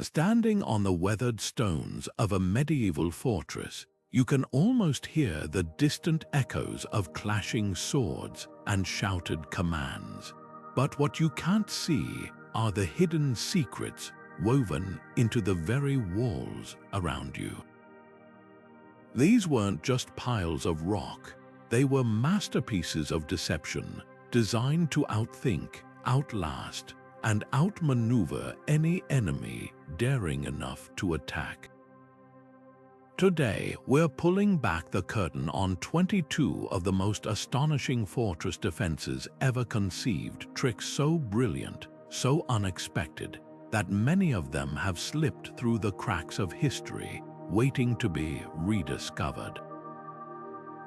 Standing on the weathered stones of a medieval fortress, you can almost hear the distant echoes of clashing swords and shouted commands. But what you can't see are the hidden secrets woven into the very walls around you. These weren't just piles of rock, they were masterpieces of deception, designed to outthink, outlast, and outmaneuver any enemy daring enough to attack. Today, we're pulling back the curtain on 22 of the most astonishing fortress defenses ever conceived, tricks so brilliant, so unexpected, that many of them have slipped through the cracks of history, waiting to be rediscovered.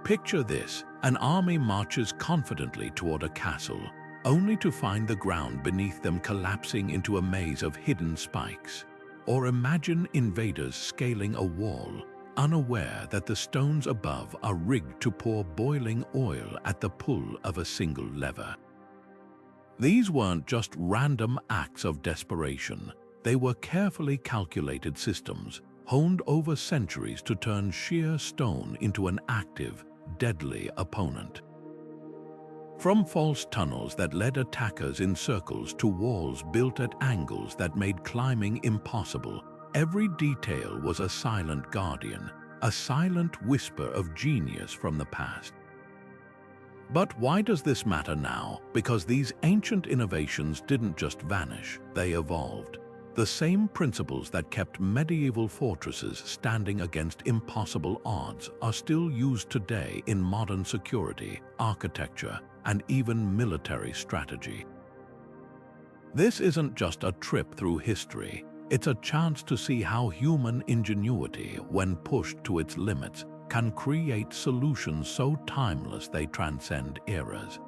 Picture this: an army marches confidently toward a castle, only to find the ground beneath them collapsing into a maze of hidden spikes. Or imagine invaders scaling a wall, unaware that the stones above are rigged to pour boiling oil at the pull of a single lever. These weren't just random acts of desperation, they were carefully calculated systems, honed over centuries to turn sheer stone into an active, deadly opponent. From false tunnels that led attackers in circles to walls built at angles that made climbing impossible, every detail was a silent guardian, a silent whisper of genius from the past. But why does this matter now? Because these ancient innovations didn't just vanish, they evolved. The same principles that kept medieval fortresses standing against impossible odds are still used today in modern security, architecture, and even military strategy. This isn't just a trip through history, it's a chance to see how human ingenuity, when pushed to its limits, can create solutions so timeless they transcend eras.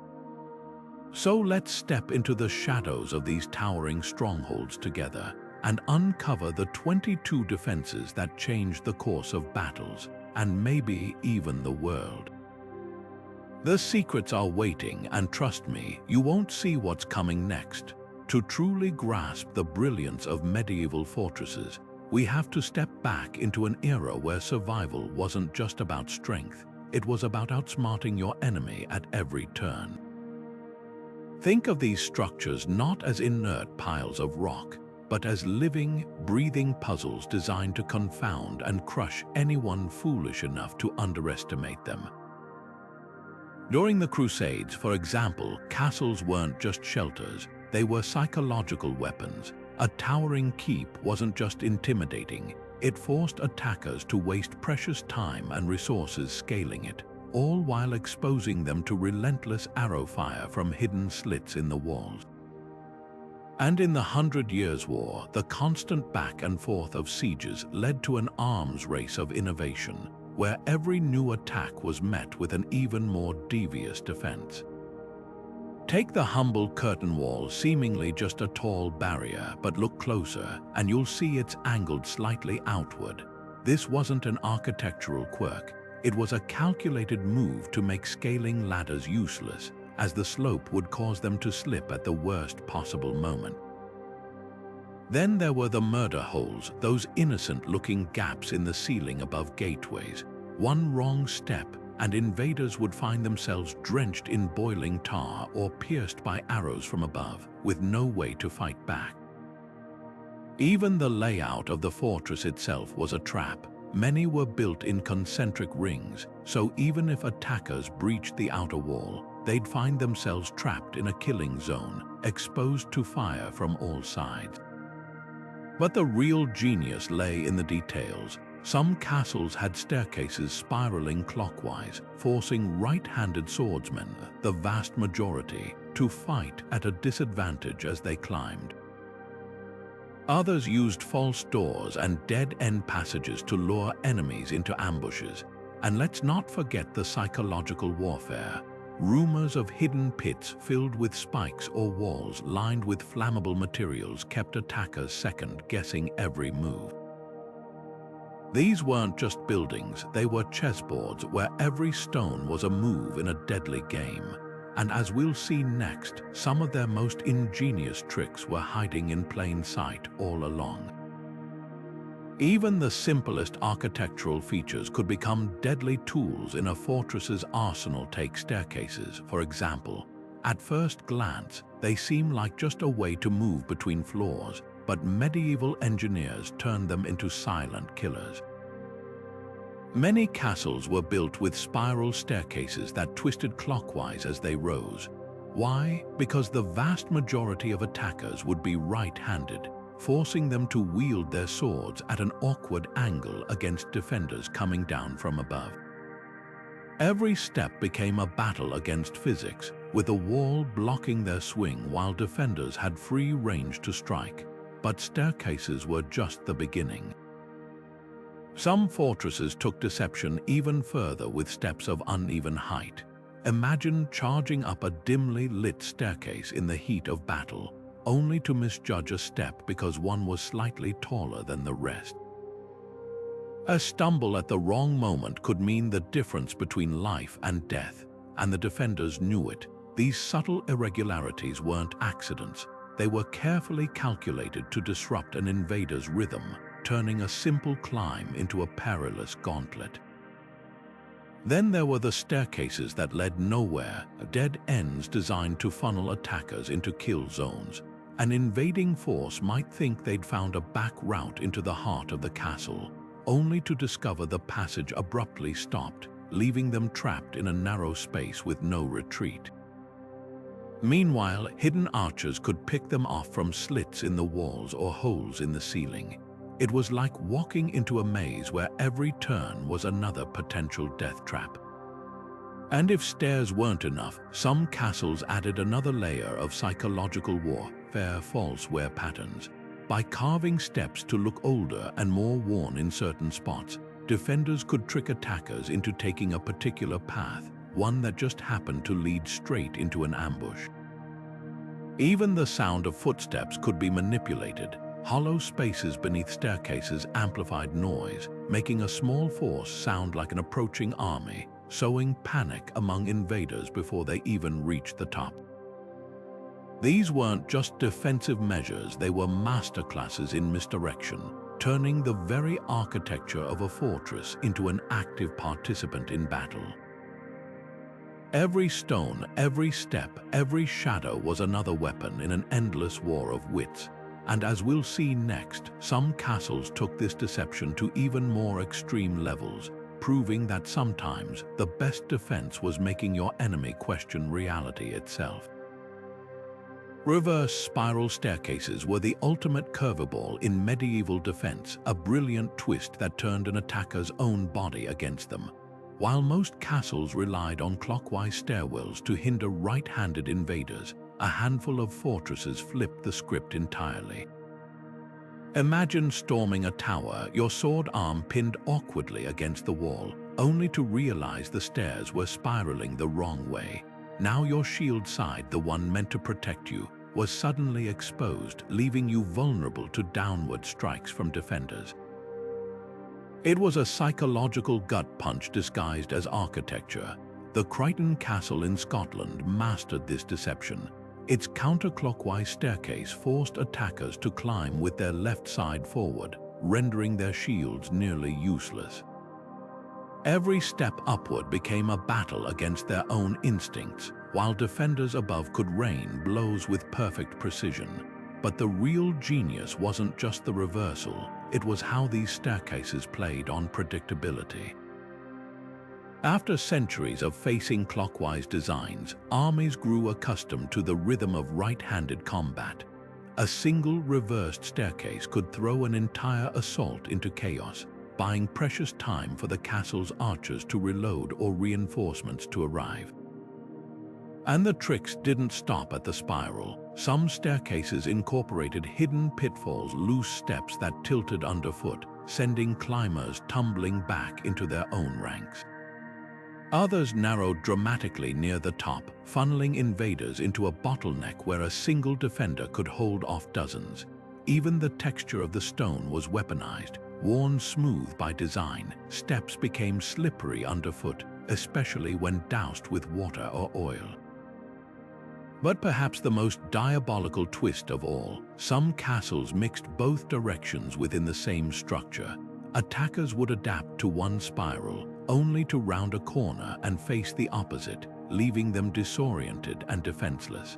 So let's step into the shadows of these towering strongholds together and uncover the 22 defenses that changed the course of battles, and maybe even the world. The secrets are waiting, and trust me, you won't see what's coming next. To truly grasp the brilliance of medieval fortresses, we have to step back into an era where survival wasn't just about strength, it was about outsmarting your enemy at every turn. Think of these structures not as inert piles of rock, but as living, breathing puzzles designed to confound and crush anyone foolish enough to underestimate them. During the Crusades, for example, castles weren't just shelters, they were psychological weapons. A towering keep wasn't just intimidating, it forced attackers to waste precious time and resources scaling it, all while exposing them to relentless arrow fire from hidden slits in the walls. And in the 100 Years' War, the constant back and forth of sieges led to an arms race of innovation, where every new attack was met with an even more devious defense. Take the humble curtain wall, seemingly just a tall barrier, but look closer and you'll see it's angled slightly outward. This wasn't an architectural quirk, it was a calculated move to make scaling ladders useless, as the slope would cause them to slip at the worst possible moment. Then there were the murder holes, those innocent-looking gaps in the ceiling above gateways. One wrong step, and invaders would find themselves drenched in boiling tar or pierced by arrows from above, with no way to fight back. Even the layout of the fortress itself was a trap. Many were built in concentric rings, so even if attackers breached the outer wall, they'd find themselves trapped in a killing zone, exposed to fire from all sides. But the real genius lay in the details. Some castles had staircases spiraling clockwise, forcing right-handed swordsmen, the vast majority, to fight at a disadvantage as they climbed. Others used false doors and dead-end passages to lure enemies into ambushes. And let's not forget the psychological warfare. Rumors of hidden pits filled with spikes or walls lined with flammable materials kept attackers second-guessing every move. These weren't just buildings, they were chessboards where every stone was a move in a deadly game. And as we'll see next, some of their most ingenious tricks were hiding in plain sight all along. Even the simplest architectural features could become deadly tools in a fortress's arsenal. Take staircases, for example. At first glance, they seem like just a way to move between floors, but medieval engineers turned them into silent killers. Many castles were built with spiral staircases that twisted clockwise as they rose. Why? Because the vast majority of attackers would be right-handed, forcing them to wield their swords at an awkward angle against defenders coming down from above. Every step became a battle against physics, with a wall blocking their swing while defenders had free range to strike. But staircases were just the beginning. Some fortresses took deception even further with steps of uneven height. Imagine charging up a dimly lit staircase in the heat of battle, only to misjudge a step because one was slightly taller than the rest. A stumble at the wrong moment could mean the difference between life and death, and the defenders knew it. These subtle irregularities weren't accidents. They were carefully calculated to disrupt an invader's rhythm, turning a simple climb into a perilous gauntlet. Then there were the staircases that led nowhere, dead ends designed to funnel attackers into kill zones. An invading force might think they'd found a back route into the heart of the castle, only to discover the passage abruptly stopped, leaving them trapped in a narrow space with no retreat. Meanwhile, hidden archers could pick them off from slits in the walls or holes in the ceiling. It was like walking into a maze where every turn was another potential death trap. And if stairs weren't enough, some castles added another layer of psychological warfare, false wear patterns. By carving steps to look older and more worn in certain spots, defenders could trick attackers into taking a particular path, one that just happened to lead straight into an ambush. Even the sound of footsteps could be manipulated. Hollow spaces beneath staircases amplified noise, making a small force sound like an approaching army, sowing panic among invaders before they even reached the top. These weren't just defensive measures, they were masterclasses in misdirection, turning the very architecture of a fortress into an active participant in battle. Every stone, every step, every shadow was another weapon in an endless war of wits. And as we'll see next, some castles took this deception to even more extreme levels, proving that sometimes the best defense was making your enemy question reality itself. Reverse spiral staircases were the ultimate curveball in medieval defense, a brilliant twist that turned an attacker's own body against them. While most castles relied on clockwise stairwells to hinder right-handed invaders, a handful of fortresses flipped the script entirely. Imagine storming a tower, your sword arm pinned awkwardly against the wall, only to realize the stairs were spiraling the wrong way. Now your shield side, the one meant to protect you, was suddenly exposed, leaving you vulnerable to downward strikes from defenders. It was a psychological gut punch disguised as architecture. The Crichton Castle in Scotland mastered this deception. Its counterclockwise staircase forced attackers to climb with their left side forward, rendering their shields nearly useless. Every step upward became a battle against their own instincts, while defenders above could rain blows with perfect precision. But the real genius wasn't just the reversal, it was how these staircases played on predictability. After centuries of facing clockwise designs, armies grew accustomed to the rhythm of right-handed combat. A single reversed staircase could throw an entire assault into chaos, buying precious time for the castle's archers to reload or reinforcements to arrive. And the tricks didn't stop at the spiral. Some staircases incorporated hidden pitfalls, loose steps that tilted underfoot, sending climbers tumbling back into their own ranks. Others narrowed dramatically near the top, funneling invaders into a bottleneck where a single defender could hold off dozens. Even the texture of the stone was weaponized. Worn smooth by design, steps became slippery underfoot, especially when doused with water or oil. But perhaps the most diabolical twist of all, some castles mixed both directions within the same structure. Attackers would adapt to one spiral, only to round a corner and face the opposite, leaving them disoriented and defenseless.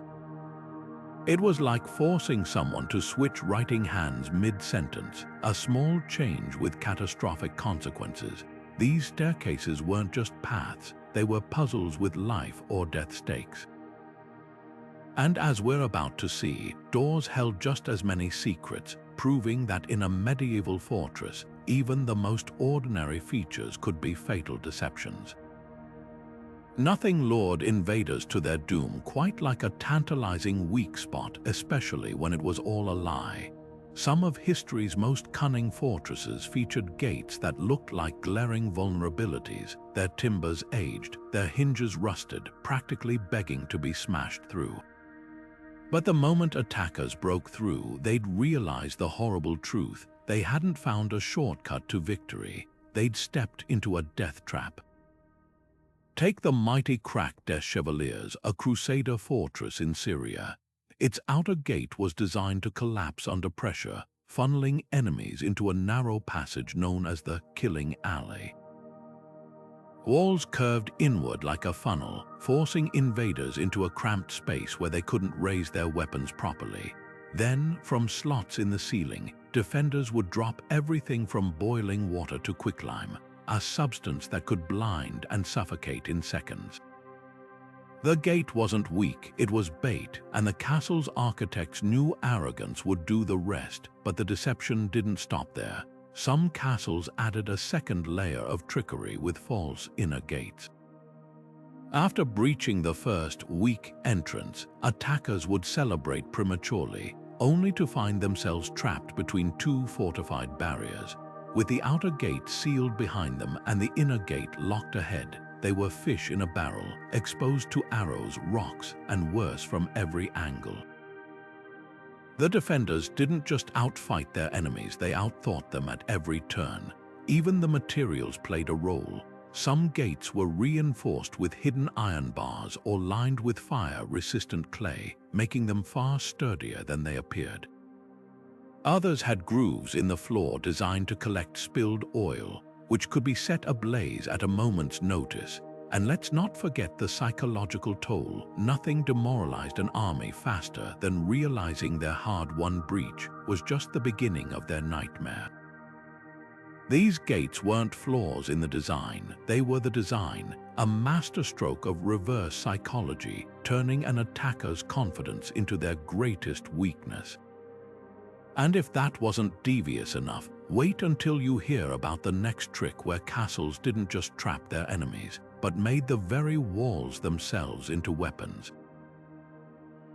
It was like forcing someone to switch writing hands mid-sentence, a small change with catastrophic consequences. These staircases weren't just paths, they were puzzles with life or death stakes. And as we're about to see, doors held just as many secrets, proving that in a medieval fortress, even the most ordinary features could be fatal deceptions. Nothing lured invaders to their doom quite like a tantalizing weak spot, especially when it was all a lie. Some of history's most cunning fortresses featured gates that looked like glaring vulnerabilities, their timbers aged, their hinges rusted, practically begging to be smashed through. But the moment attackers broke through, they'd realize the horrible truth. They hadn't found a shortcut to victory. They'd stepped into a death trap. Take the mighty Crac des Chevaliers, a Crusader fortress in Syria. Its outer gate was designed to collapse under pressure, funneling enemies into a narrow passage known as the Killing Alley. Walls curved inward like a funnel, forcing invaders into a cramped space where they couldn't raise their weapons properly. Then, from slots in the ceiling, defenders would drop everything from boiling water to quicklime, a substance that could blind and suffocate in seconds. The gate wasn't weak, it was bait, and the castle's architects knew arrogance would do the rest, but the deception didn't stop there. Some castles added a second layer of trickery with false inner gates. After breaching the first, weak entrance, attackers would celebrate prematurely, only to find themselves trapped between two fortified barriers. With the outer gate sealed behind them and the inner gate locked ahead, they were fish in a barrel, exposed to arrows, rocks, and worse from every angle. The defenders didn't just outfight their enemies, they outthought them at every turn. Even the materials played a role. Some gates were reinforced with hidden iron bars or lined with fire-resistant clay, making them far sturdier than they appeared. Others had grooves in the floor designed to collect spilled oil, which could be set ablaze at a moment's notice. And let's not forget the psychological toll. Nothing demoralized an army faster than realizing their hard-won breach was just the beginning of their nightmare. These gates weren't flaws in the design, they were the design, a masterstroke of reverse psychology, turning an attacker's confidence into their greatest weakness. And if that wasn't devious enough, wait until you hear about the next trick where castles didn't just trap their enemies, but made the very walls themselves into weapons.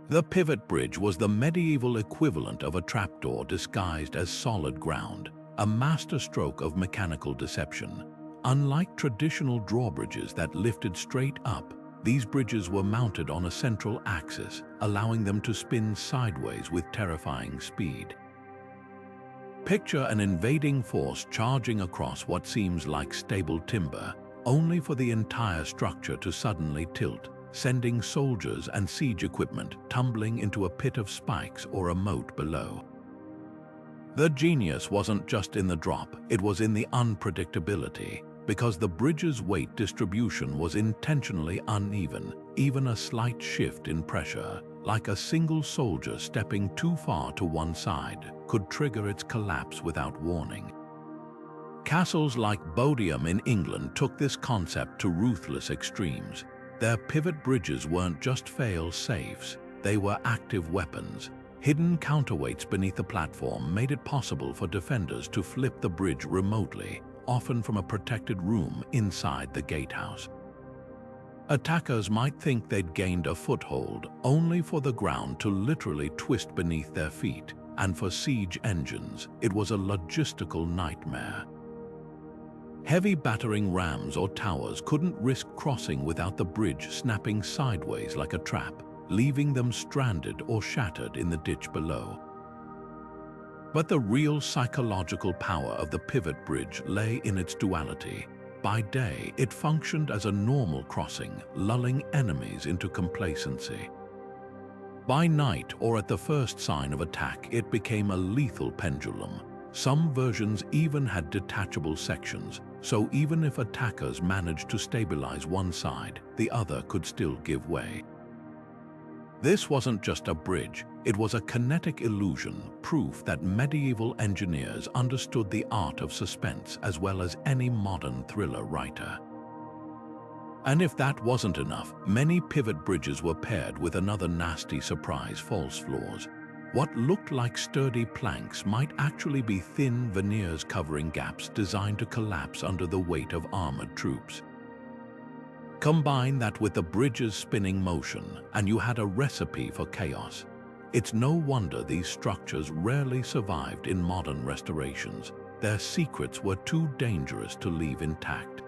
The pivot bridge was the medieval equivalent of a trapdoor disguised as solid ground, a masterstroke of mechanical deception. Unlike traditional drawbridges that lifted straight up, these bridges were mounted on a central axis, allowing them to spin sideways with terrifying speed. Picture an invading force charging across what seems like stable timber, only for the entire structure to suddenly tilt, sending soldiers and siege equipment tumbling into a pit of spikes or a moat below. The genius wasn't just in the drop, it was in the unpredictability, because the bridge's weight distribution was intentionally uneven. Even a slight shift in pressure, like a single soldier stepping too far to one side, could trigger its collapse without warning. Castles like Bodiam in England took this concept to ruthless extremes. Their pivot bridges weren't just fail-safes, they were active weapons. Hidden counterweights beneath the platform made it possible for defenders to flip the bridge remotely, often from a protected room inside the gatehouse. Attackers might think they'd gained a foothold, only for the ground to literally twist beneath their feet, and for siege engines, it was a logistical nightmare. Heavy battering rams or towers couldn't risk crossing without the bridge snapping sideways like a trap, leaving them stranded or shattered in the ditch below. But the real psychological power of the pivot bridge lay in its duality. By day, it functioned as a normal crossing, lulling enemies into complacency. By night or at the first sign of attack, it became a lethal pendulum. Some versions even had detachable sections, so even if attackers managed to stabilize one side, the other could still give way. This wasn't just a bridge, it was a kinetic illusion, proof that medieval engineers understood the art of suspense as well as any modern thriller writer. And if that wasn't enough, many pivot bridges were paired with another nasty surprise: false floors. What looked like sturdy planks might actually be thin veneers covering gaps designed to collapse under the weight of armored troops. Combine that with the bridge's spinning motion, and you had a recipe for chaos. It's no wonder these structures rarely survived in modern restorations. Their secrets were too dangerous to leave intact.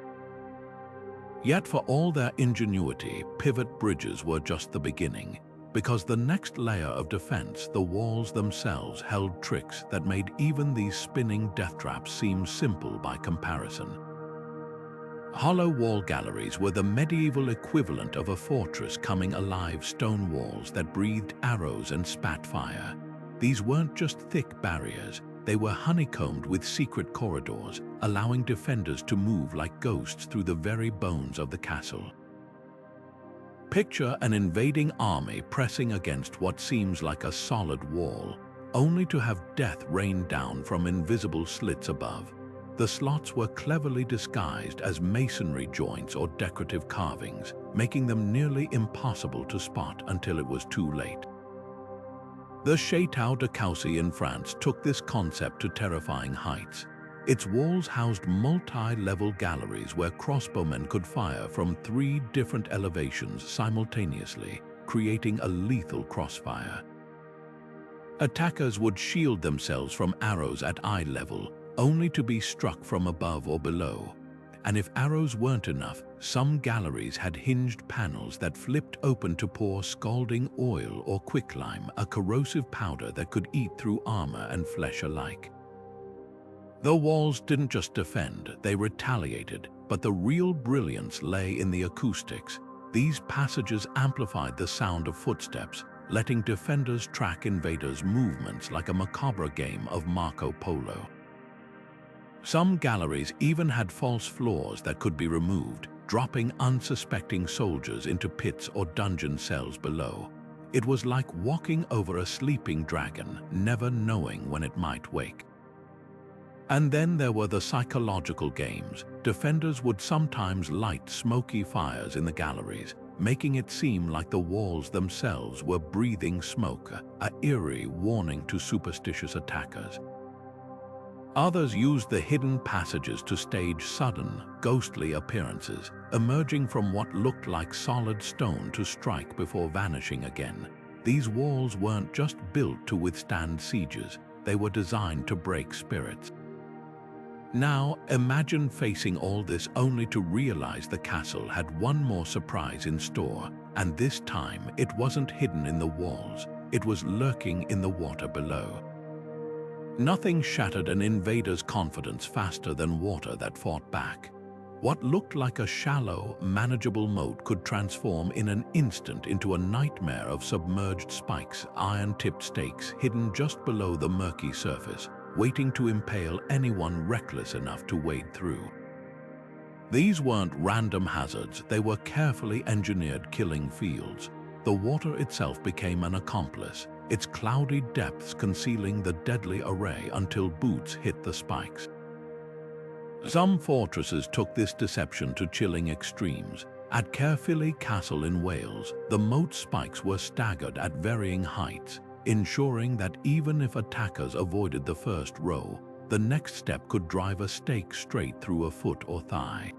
Yet for all their ingenuity, pivot bridges were just the beginning, because the next layer of defense, the walls themselves, held tricks that made even these spinning death traps seem simple by comparison. Hollow wall galleries were the medieval equivalent of a fortress coming alive, stone walls that breathed arrows and spat fire. These weren't just thick barriers, they were honeycombed with secret corridors, allowing defenders to move like ghosts through the very bones of the castle. Picture an invading army pressing against what seems like a solid wall, only to have death rain down from invisible slits above. The slots were cleverly disguised as masonry joints or decorative carvings, making them nearly impossible to spot until it was too late. The Château de Coucy in France took this concept to terrifying heights. Its walls housed multi-level galleries where crossbowmen could fire from 3 different elevations simultaneously, creating a lethal crossfire. Attackers would shield themselves from arrows at eye level, only to be struck from above or below. And if arrows weren't enough, some galleries had hinged panels that flipped open to pour scalding oil or quicklime, a corrosive powder that could eat through armor and flesh alike. The walls didn't just defend, they retaliated, but the real brilliance lay in the acoustics. These passages amplified the sound of footsteps, letting defenders track invaders' movements like a macabre game of Marco Polo. Some galleries even had false floors that could be removed, dropping unsuspecting soldiers into pits or dungeon cells below. It was like walking over a sleeping dragon, never knowing when it might wake. And then there were the psychological games. Defenders would sometimes light smoky fires in the galleries, making it seem like the walls themselves were breathing smoke, an eerie warning to superstitious attackers. Others used the hidden passages to stage sudden, ghostly appearances, emerging from what looked like solid stone to strike before vanishing again. These walls weren't just built to withstand sieges, they were designed to break spirits. Now, imagine facing all this only to realize the castle had one more surprise in store, and this time it wasn't hidden in the walls, it was lurking in the water below. Nothing shattered an invader's confidence faster than water that fought back. What looked like a shallow, manageable moat could transform in an instant into a nightmare of submerged spikes, iron-tipped stakes hidden just below the murky surface, waiting to impale anyone reckless enough to wade through. These weren't random hazards, they were carefully engineered killing fields. The water itself became an accomplice, its cloudy depths concealing the deadly array until boots hit the spikes. Some fortresses took this deception to chilling extremes. At Caerphilly Castle in Wales, the moat spikes were staggered at varying heights, ensuring that even if attackers avoided the first row, the next step could drive a stake straight through a foot or thigh.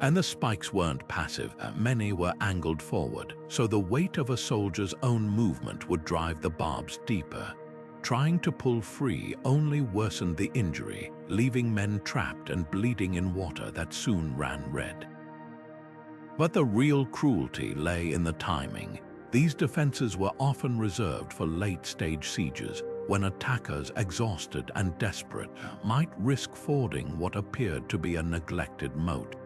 And the spikes weren't passive, many were angled forward, so the weight of a soldier's own movement would drive the barbs deeper. Trying to pull free only worsened the injury, leaving men trapped and bleeding in water that soon ran red. But the real cruelty lay in the timing. These defenses were often reserved for late-stage sieges, when attackers, exhausted and desperate, might risk fording what appeared to be a neglected moat.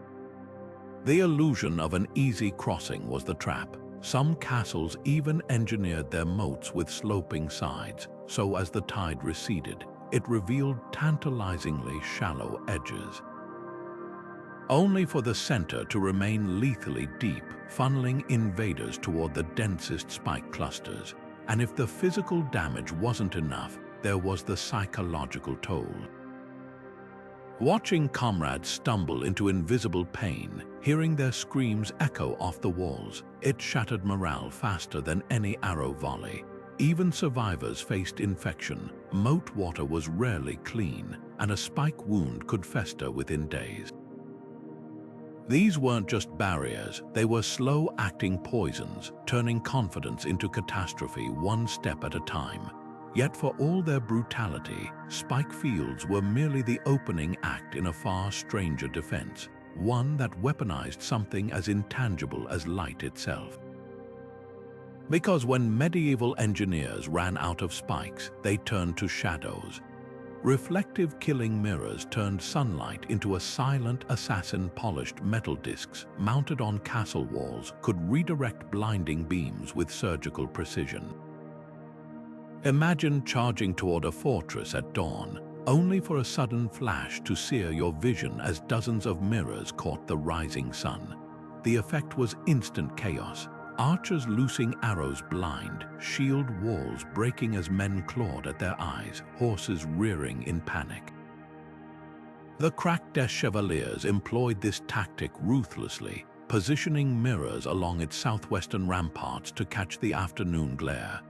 The illusion of an easy crossing was the trap. Some castles even engineered their moats with sloping sides, so as the tide receded, it revealed tantalizingly shallow edges. Only for the center to remain lethally deep, funneling invaders toward the densest spike clusters. And if the physical damage wasn't enough, there was the psychological toll. Watching comrades stumble into invisible pain, hearing their screams echo off the walls, it shattered morale faster than any arrow volley. Even survivors faced infection, moat water was rarely clean, and a spike wound could fester within days. These weren't just barriers, they were slow-acting poisons, turning confidence into catastrophe one step at a time. Yet for all their brutality, spike fields were merely the opening act in a far stranger defense, one that weaponized something as intangible as light itself. Because when medieval engineers ran out of spikes, they turned to shadows. Reflective killing mirrors turned sunlight into a silent assassin. Polished metal discs mounted on castle walls could redirect blinding beams with surgical precision. Imagine charging toward a fortress at dawn, only for a sudden flash to sear your vision as dozens of mirrors caught the rising sun. The effect was instant chaos. Archers loosing arrows blind, shield walls breaking as men clawed at their eyes, horses rearing in panic. The crack des Chevaliers employed this tactic ruthlessly, positioning mirrors along its southwestern ramparts to catch the afternoon glare.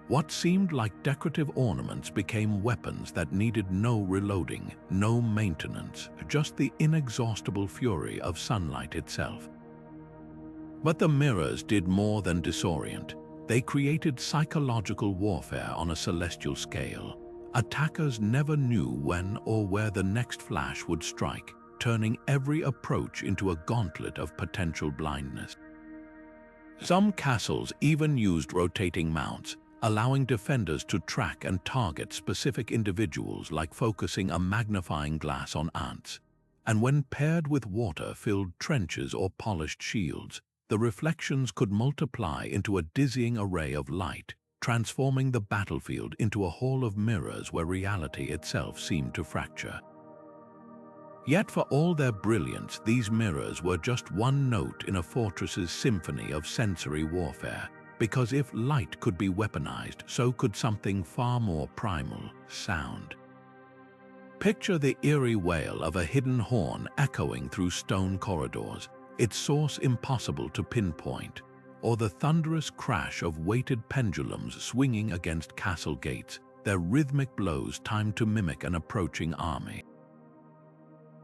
What seemed like decorative ornaments became weapons that needed no reloading, no maintenance, just the inexhaustible fury of sunlight itself. But the mirrors did more than disorient. They created psychological warfare on a celestial scale. Attackers never knew when or where the next flash would strike, turning every approach into a gauntlet of potential blindness. Some castles even used rotating mounts, allowing defenders to track and target specific individuals, like focusing a magnifying glass on ants. And when paired with water-filled trenches or polished shields, the reflections could multiply into a dizzying array of light, transforming the battlefield into a hall of mirrors where reality itself seemed to fracture. Yet for all their brilliance, these mirrors were just one note in a fortress's symphony of sensory warfare. Because if light could be weaponized, so could something far more primal: sound. Picture the eerie wail of a hidden horn echoing through stone corridors, its source impossible to pinpoint, or the thunderous crash of weighted pendulums swinging against castle gates, their rhythmic blows timed to mimic an approaching army.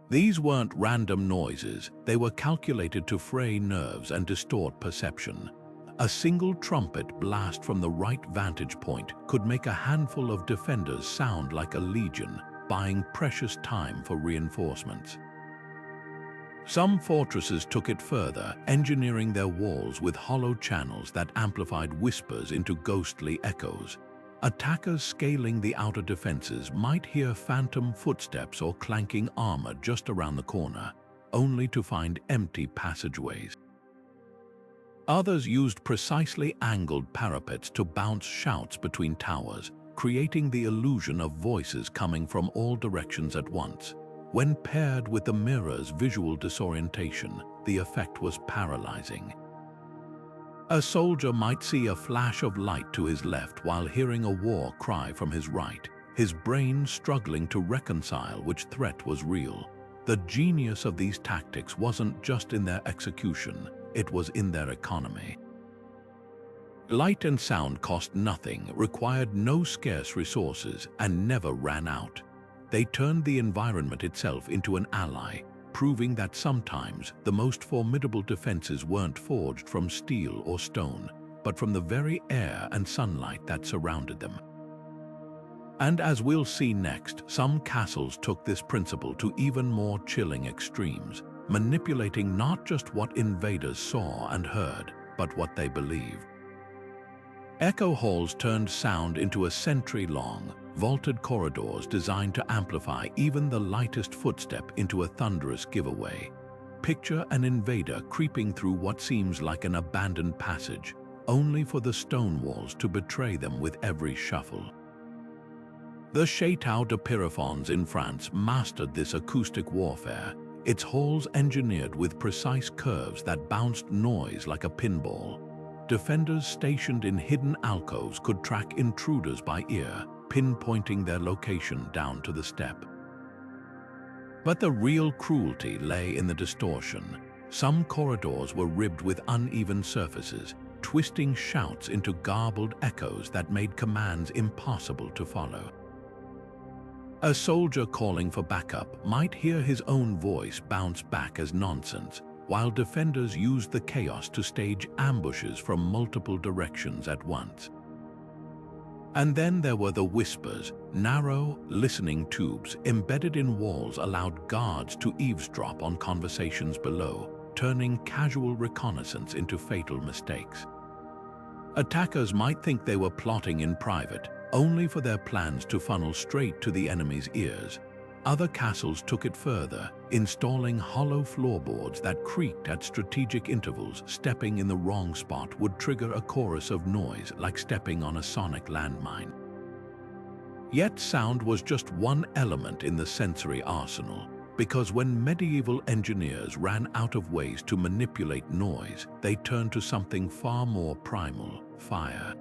These weren't random noises, they were calculated to fray nerves and distort perception. A single trumpet blast from the right vantage point could make a handful of defenders sound like a legion, buying precious time for reinforcements. Some fortresses took it further, engineering their walls with hollow channels that amplified whispers into ghostly echoes. Attackers scaling the outer defenses might hear phantom footsteps or clanking armor just around the corner, only to find empty passageways. Others used precisely angled parapets to bounce shouts between towers, creating the illusion of voices coming from all directions at once. When paired with the mirror's visual disorientation, the effect was paralyzing. A soldier might see a flash of light to his left while hearing a war cry from his right, his brain struggling to reconcile which threat was real. The genius of these tactics wasn't just in their execution, it was in their economy. Light and sound cost nothing, required no scarce resources, and never ran out. They turned the environment itself into an ally, proving that sometimes the most formidable defenses weren't forged from steel or stone, but from the very air and sunlight that surrounded them. And as we'll see next, some castles took this principle to even more chilling extremes, manipulating not just what invaders saw and heard, but what they believed. Echo halls turned sound into a century-long, vaulted corridors designed to amplify even the lightest footstep into a thunderous giveaway. Picture an invader creeping through what seems like an abandoned passage, only for the stone walls to betray them with every shuffle. The Château de Pierrefonds in France mastered this acoustic warfare, its halls engineered with precise curves that bounced noise like a pinball. Defenders stationed in hidden alcoves could track intruders by ear, pinpointing their location down to the step. But the real cruelty lay in the distortion. Some corridors were ribbed with uneven surfaces, twisting shouts into garbled echoes that made commands impossible to follow. A soldier calling for backup might hear his own voice bounce back as nonsense, while defenders used the chaos to stage ambushes from multiple directions at once. And then there were the whispers. Narrow, listening tubes embedded in walls allowed guards to eavesdrop on conversations below, turning casual reconnaissance into fatal mistakes. Attackers might think they were plotting in private, only for their plans to funnel straight to the enemy's ears. Other castles took it further, installing hollow floorboards that creaked at strategic intervals. Stepping in the wrong spot would trigger a chorus of noise like stepping on a sonic landmine. Yet sound was just one element in the sensory arsenal, because when medieval engineers ran out of ways to manipulate noise, they turned to something far more primal: fire.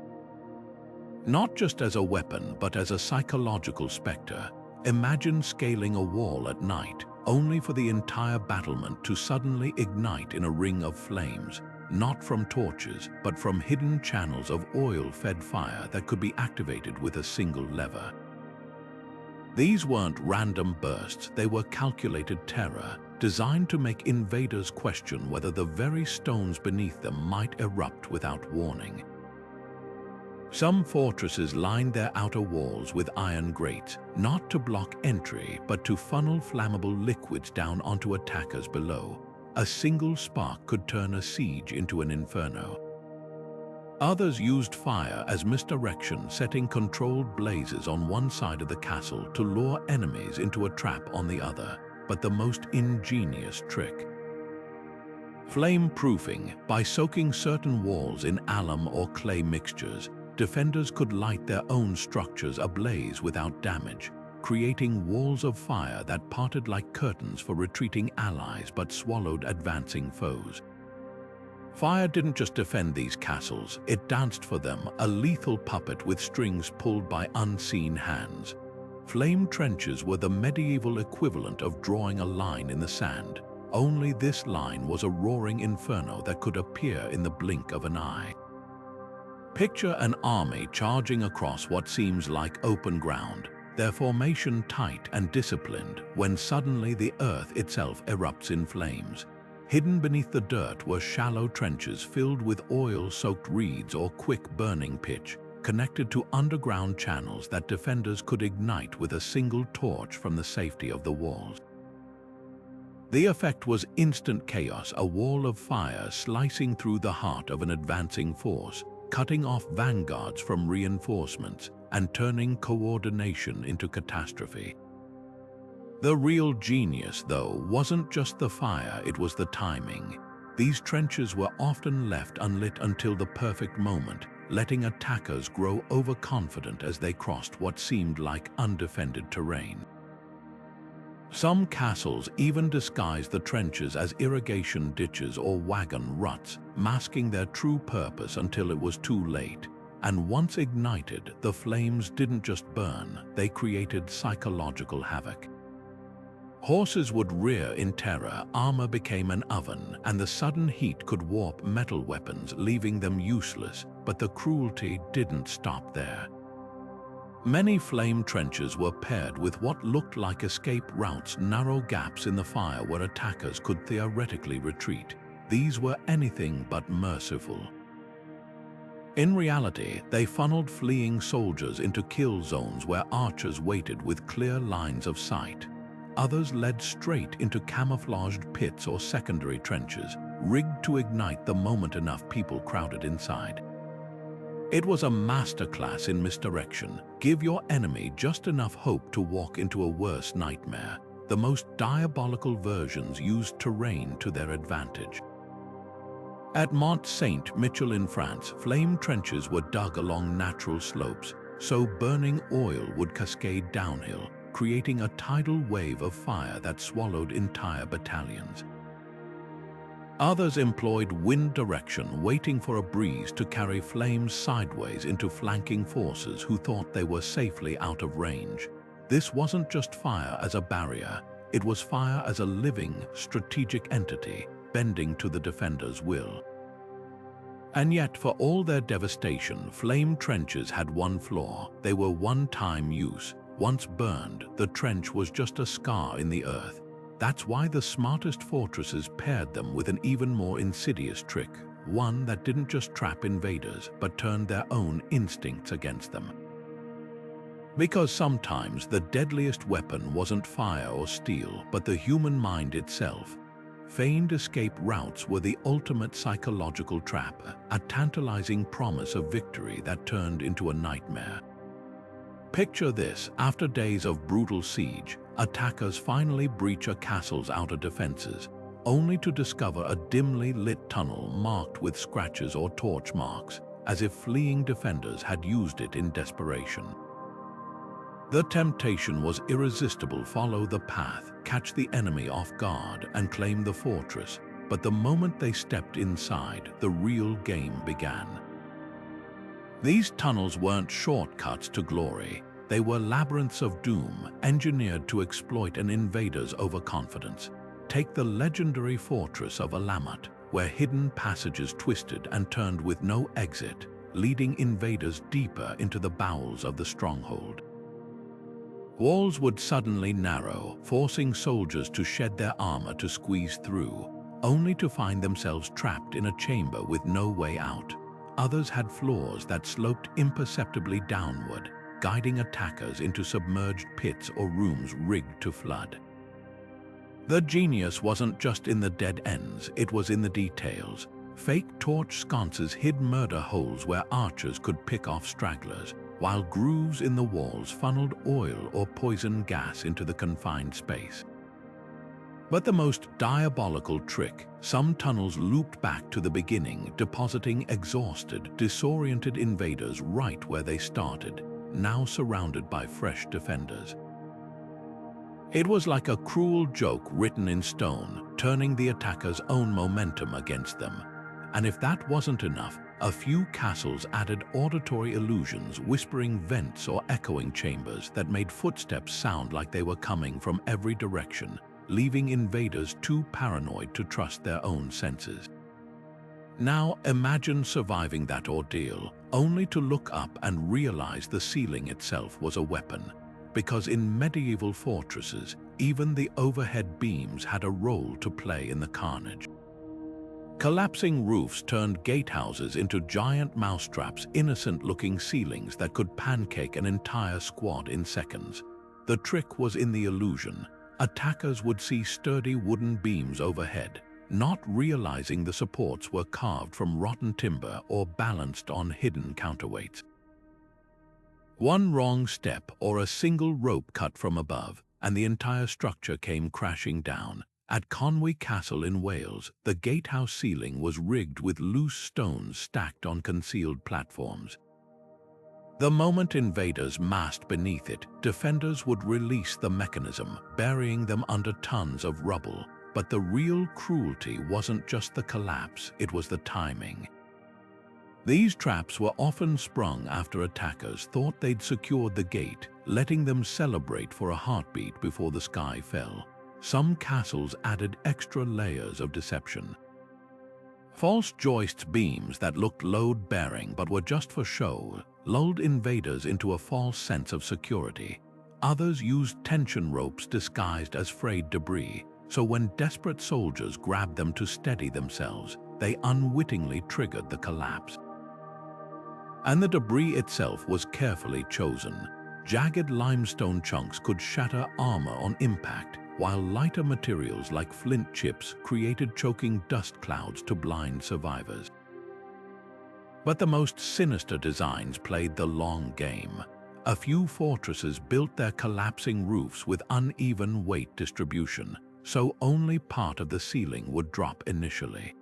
Not just as a weapon, but as a psychological specter. Imagine scaling a wall at night, only for the entire battlement to suddenly ignite in a ring of flames, not from torches, but from hidden channels of oil-fed fire that could be activated with a single lever. These weren't random bursts, they were calculated terror, designed to make invaders question whether the very stones beneath them might erupt without warning. Some fortresses lined their outer walls with iron grates, not to block entry, but to funnel flammable liquids down onto attackers below. A single spark could turn a siege into an inferno. Others used fire as misdirection, setting controlled blazes on one side of the castle to lure enemies into a trap on the other. But the most ingenious trick: flame-proofing. By soaking certain walls in alum or clay mixtures, defenders could light their own structures ablaze without damage, creating walls of fire that parted like curtains for retreating allies but swallowed advancing foes. Fire didn't just defend these castles, it danced for them, a lethal puppet with strings pulled by unseen hands. Flame trenches were the medieval equivalent of drawing a line in the sand, only this line was a roaring inferno that could appear in the blink of an eye. Picture an army charging across what seems like open ground, their formation tight and disciplined, when suddenly the earth itself erupts in flames. Hidden beneath the dirt were shallow trenches filled with oil-soaked reeds or quick-burning pitch, connected to underground channels that defenders could ignite with a single torch from the safety of the walls. The effect was instant chaos, a wall of fire slicing through the heart of an advancing force, cutting off vanguards from reinforcements and turning coordination into catastrophe. The real genius, though, wasn't just the fire, it was the timing. These trenches were often left unlit until the perfect moment, letting attackers grow overconfident as they crossed what seemed like undefended terrain. Some castles even disguised the trenches as irrigation ditches or wagon ruts, masking their true purpose until it was too late. And once ignited, the flames didn't just burn, they created psychological havoc. Horses would rear in terror, armor became an oven, and the sudden heat could warp metal weapons, leaving them useless. But the cruelty didn't stop there. Many flame trenches were paired with what looked like escape routes, narrow gaps in the fire where attackers could theoretically retreat. These were anything but merciful. In reality, they funneled fleeing soldiers into kill zones where archers waited with clear lines of sight. Others led straight into camouflaged pits or secondary trenches, rigged to ignite the moment enough people crowded inside. It was a masterclass in misdirection. Give your enemy just enough hope to walk into a worse nightmare. the most diabolical versions used terrain to their advantage. At Mont Saint-Michel in France, flame trenches were dug along natural slopes, so burning oil would cascade downhill, creating a tidal wave of fire that swallowed entire battalions. Others employed wind direction, waiting for a breeze to carry flames sideways into flanking forces who thought they were safely out of range. This wasn't just fire as a barrier, it was fire as a living, strategic entity, bending to the defender's will. And yet, for all their devastation, flame trenches had one flaw. They were one-time use. Once burned, the trench was just a scar in the earth. That's why the smartest fortresses paired them with an even more insidious trick, one that didn't just trap invaders, but turned their own instincts against them. Because sometimes the deadliest weapon wasn't fire or steel, but the human mind itself. Feigned escape routes were the ultimate psychological trap, a tantalizing promise of victory that turned into a nightmare. Picture this: after days of brutal siege, attackers finally breach a castle's outer defenses, only to discover a dimly lit tunnel marked with scratches or torch marks, as if fleeing defenders had used it in desperation. The temptation was irresistible: follow the path, catch the enemy off guard, and claim the fortress. But the moment they stepped inside, the real game began. These tunnels weren't shortcuts to glory. They were labyrinths of doom, engineered to exploit an invader's overconfidence. Take the legendary fortress of Alamat, where hidden passages twisted and turned with no exit, leading invaders deeper into the bowels of the stronghold. Walls would suddenly narrow, forcing soldiers to shed their armor to squeeze through, only to find themselves trapped in a chamber with no way out. Others had floors that sloped imperceptibly downward, guiding attackers into submerged pits or rooms rigged to flood. The genius wasn't just in the dead ends, it was in the details. Fake torch sconces hid murder holes where archers could pick off stragglers, while grooves in the walls funneled oil or poison gas into the confined space. But the most diabolical trick, some tunnels looped back to the beginning, depositing exhausted, disoriented invaders right where they started, now surrounded by fresh defenders. It was like a cruel joke written in stone, turning the attackers' own momentum against them. And if that wasn't enough, a few castles added auditory illusions, whispering vents or echoing chambers that made footsteps sound like they were coming from every direction, leaving invaders too paranoid to trust their own senses. Now imagine surviving that ordeal, only to look up and realize the ceiling itself was a weapon. Because in medieval fortresses, even the overhead beams had a role to play in the carnage. Collapsing roofs turned gatehouses into giant mousetraps, innocent-looking ceilings that could pancake an entire squad in seconds. The trick was in the illusion. Attackers would see sturdy wooden beams overhead, not realizing the supports were carved from rotten timber or balanced on hidden counterweights. One wrong step or a single rope cut from above, and the entire structure came crashing down. At Conwy Castle in Wales, the gatehouse ceiling was rigged with loose stones stacked on concealed platforms. The moment invaders massed beneath it, defenders would release the mechanism, burying them under tons of rubble. But the real cruelty wasn't just the collapse, it was the timing. These traps were often sprung after attackers thought they'd secured the gate, letting them celebrate for a heartbeat before the sky fell. Some castles added extra layers of deception. False joists, beams that looked load-bearing but were just for show, lulled invaders into a false sense of security. Others used tension ropes disguised as frayed debris, so when desperate soldiers grabbed them to steady themselves, they unwittingly triggered the collapse. And the debris itself was carefully chosen. Jagged limestone chunks could shatter armor on impact, while lighter materials like flint chips created choking dust clouds to blind survivors. But the most sinister designs played the long game. A few fortresses built their collapsing roofs with uneven weight distribution, so only part of the ceiling would drop initially.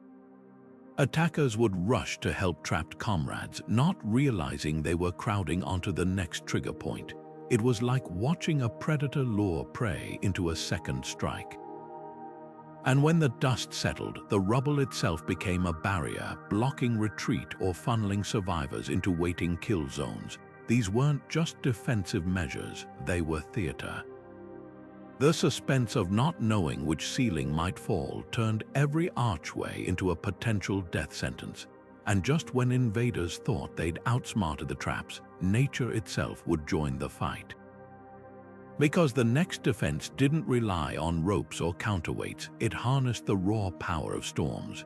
Attackers would rush to help trapped comrades, not realizing they were crowding onto the next trigger point. It was like watching a predator lure prey into a second strike. And when the dust settled, the rubble itself became a barrier, blocking retreat or funneling survivors into waiting kill zones. These weren't just defensive measures, they were theater. The suspense of not knowing which ceiling might fall turned every archway into a potential death sentence. And just when invaders thought they'd outsmarted the traps, nature itself would join the fight. Because the next defense didn't rely on ropes or counterweights, it harnessed the raw power of storms.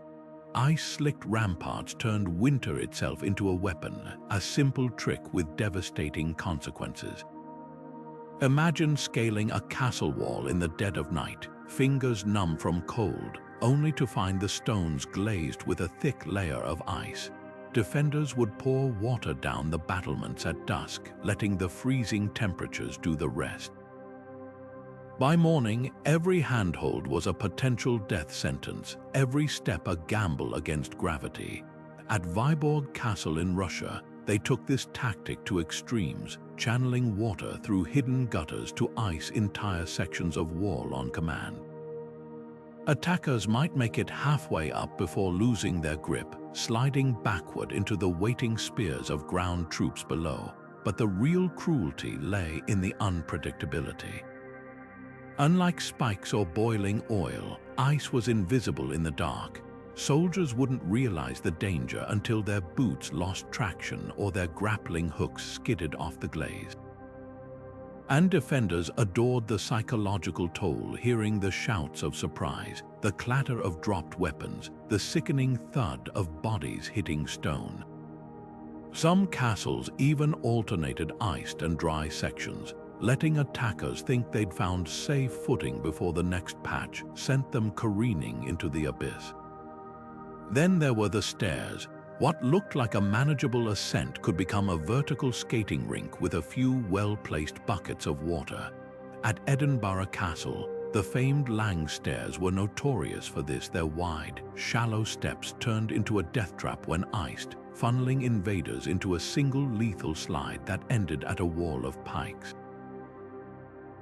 Ice-slicked ramparts turned winter itself into a weapon, a simple trick with devastating consequences. Imagine scaling a castle wall in the dead of night, fingers numb from cold, only to find the stones glazed with a thick layer of ice. Defenders would pour water down the battlements at dusk, letting the freezing temperatures do the rest. By morning, every handhold was a potential death sentence, every step a gamble against gravity. At Vyborg Castle in Russia, they took this tactic to extremes, channeling water through hidden gutters to ice entire sections of wall on command. Attackers might make it halfway up before losing their grip, sliding backward into the waiting spears of ground troops below, but the real cruelty lay in the unpredictability. Unlike spikes or boiling oil, ice was invisible in the dark. Soldiers wouldn't realize the danger until their boots lost traction or their grappling hooks skidded off the glaze. And defenders adored the psychological toll, hearing the shouts of surprise, the clatter of dropped weapons, the sickening thud of bodies hitting stone. Some castles even alternated iced and dry sections, letting attackers think they'd found safe footing before the next patch sent them careening into the abyss. Then there were the stairs. What looked like a manageable ascent could become a vertical skating rink with a few well-placed buckets of water. At Edinburgh Castle, the famed Lang stairs were notorious for this. Their wide, shallow steps turned into a death trap when iced, funneling invaders into a single lethal slide that ended at a wall of pikes.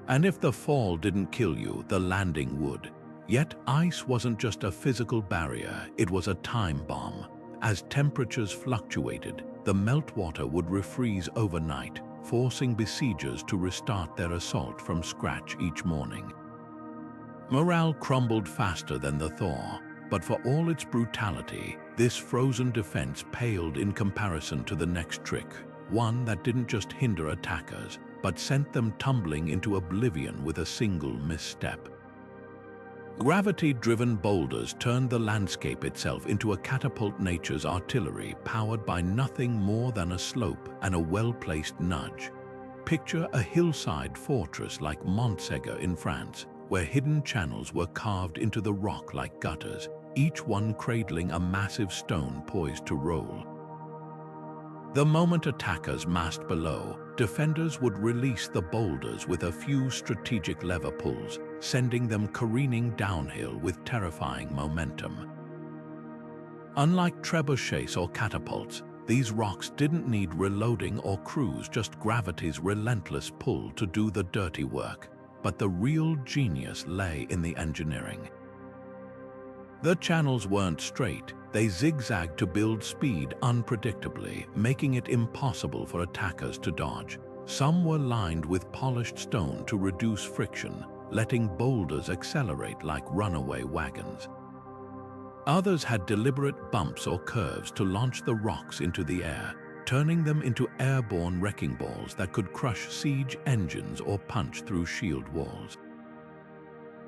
And if the fall didn't kill you, the landing would. Yet ice wasn't just a physical barrier, it was a time bomb. As temperatures fluctuated, the meltwater would refreeze overnight, forcing besiegers to restart their assault from scratch each morning. Morale crumbled faster than the thaw, but for all its brutality, this frozen defense paled in comparison to the next trick, one that didn't just hinder attackers, but sent them tumbling into oblivion with a single misstep. Gravity-driven boulders turned the landscape itself into a catapult. Nature's artillery, powered by nothing more than a slope and a well-placed nudge. Picture a hillside fortress like Montségur in France, where hidden channels were carved into the rock like gutters, each one cradling a massive stone poised to roll. The moment attackers massed below, defenders would release the boulders with a few strategic lever pulls, sending them careening downhill with terrifying momentum. Unlike trebuchets or catapults, these rocks didn't need reloading or crews, just gravity's relentless pull to do the dirty work. But the real genius lay in the engineering. The channels weren't straight, they zigzagged to build speed unpredictably, making it impossible for attackers to dodge. Some were lined with polished stone to reduce friction, letting boulders accelerate like runaway wagons. Others had deliberate bumps or curves to launch the rocks into the air, turning them into airborne wrecking balls that could crush siege engines or punch through shield walls.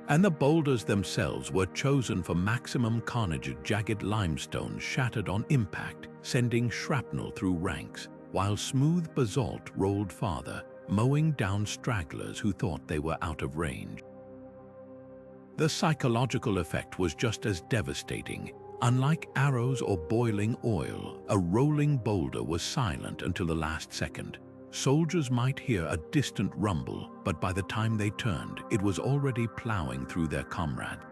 And the boulders themselves were chosen for maximum carnage. Jagged limestone shattered on impact, sending shrapnel through ranks, while smooth basalt rolled farther, mowing down stragglers who thought they were out of range. The psychological effect was just as devastating. Unlike arrows or boiling oil, a rolling boulder was silent until the last second. soldiers might hear a distant rumble, but by the time they turned, it was already plowing through their comrades.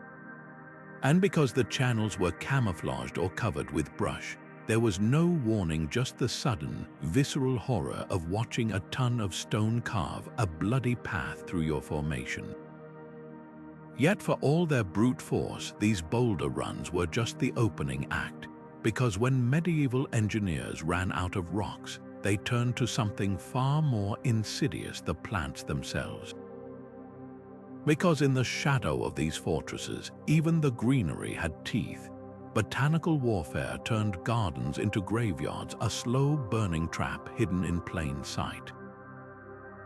And because the channels were camouflaged or covered with brush, there was no warning, just the sudden, visceral horror of watching a ton of stone carve a bloody path through your formation. Yet for all their brute force, these boulder runs were just the opening act, because when medieval engineers ran out of rocks, they turned to something far more insidious: the plants themselves. Because in the shadow of these fortresses, even the greenery had teeth. Botanical warfare turned gardens into graveyards, a slow-burning trap hidden in plain sight.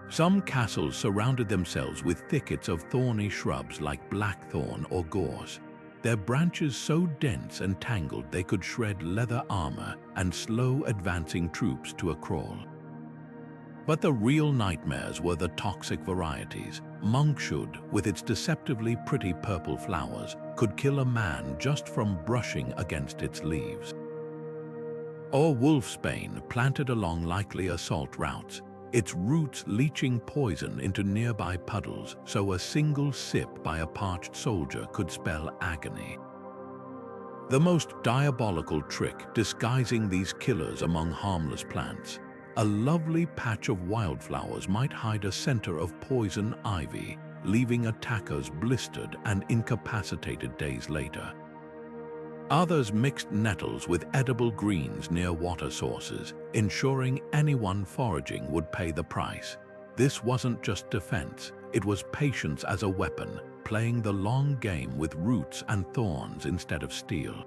Some castles surrounded themselves with thickets of thorny shrubs like blackthorn or gorse, their branches so dense and tangled they could shred leather armor and slow advancing troops to a crawl. But the real nightmares were the toxic varieties. Monkshood, with its deceptively pretty purple flowers, could kill a man just from brushing against its leaves. Or wolfsbane, planted along likely assault routes, its roots leaching poison into nearby puddles, so a single sip by a parched soldier could spell agony. The most diabolical trick disguising these killers among harmless plants: a lovely patch of wildflowers might hide a center of poison ivy, leaving attackers blistered and incapacitated days later. Others mixed nettles with edible greens near water sources, ensuring anyone foraging would pay the price. This wasn't just defense, it was patience as a weapon, playing the long game with roots and thorns instead of steel.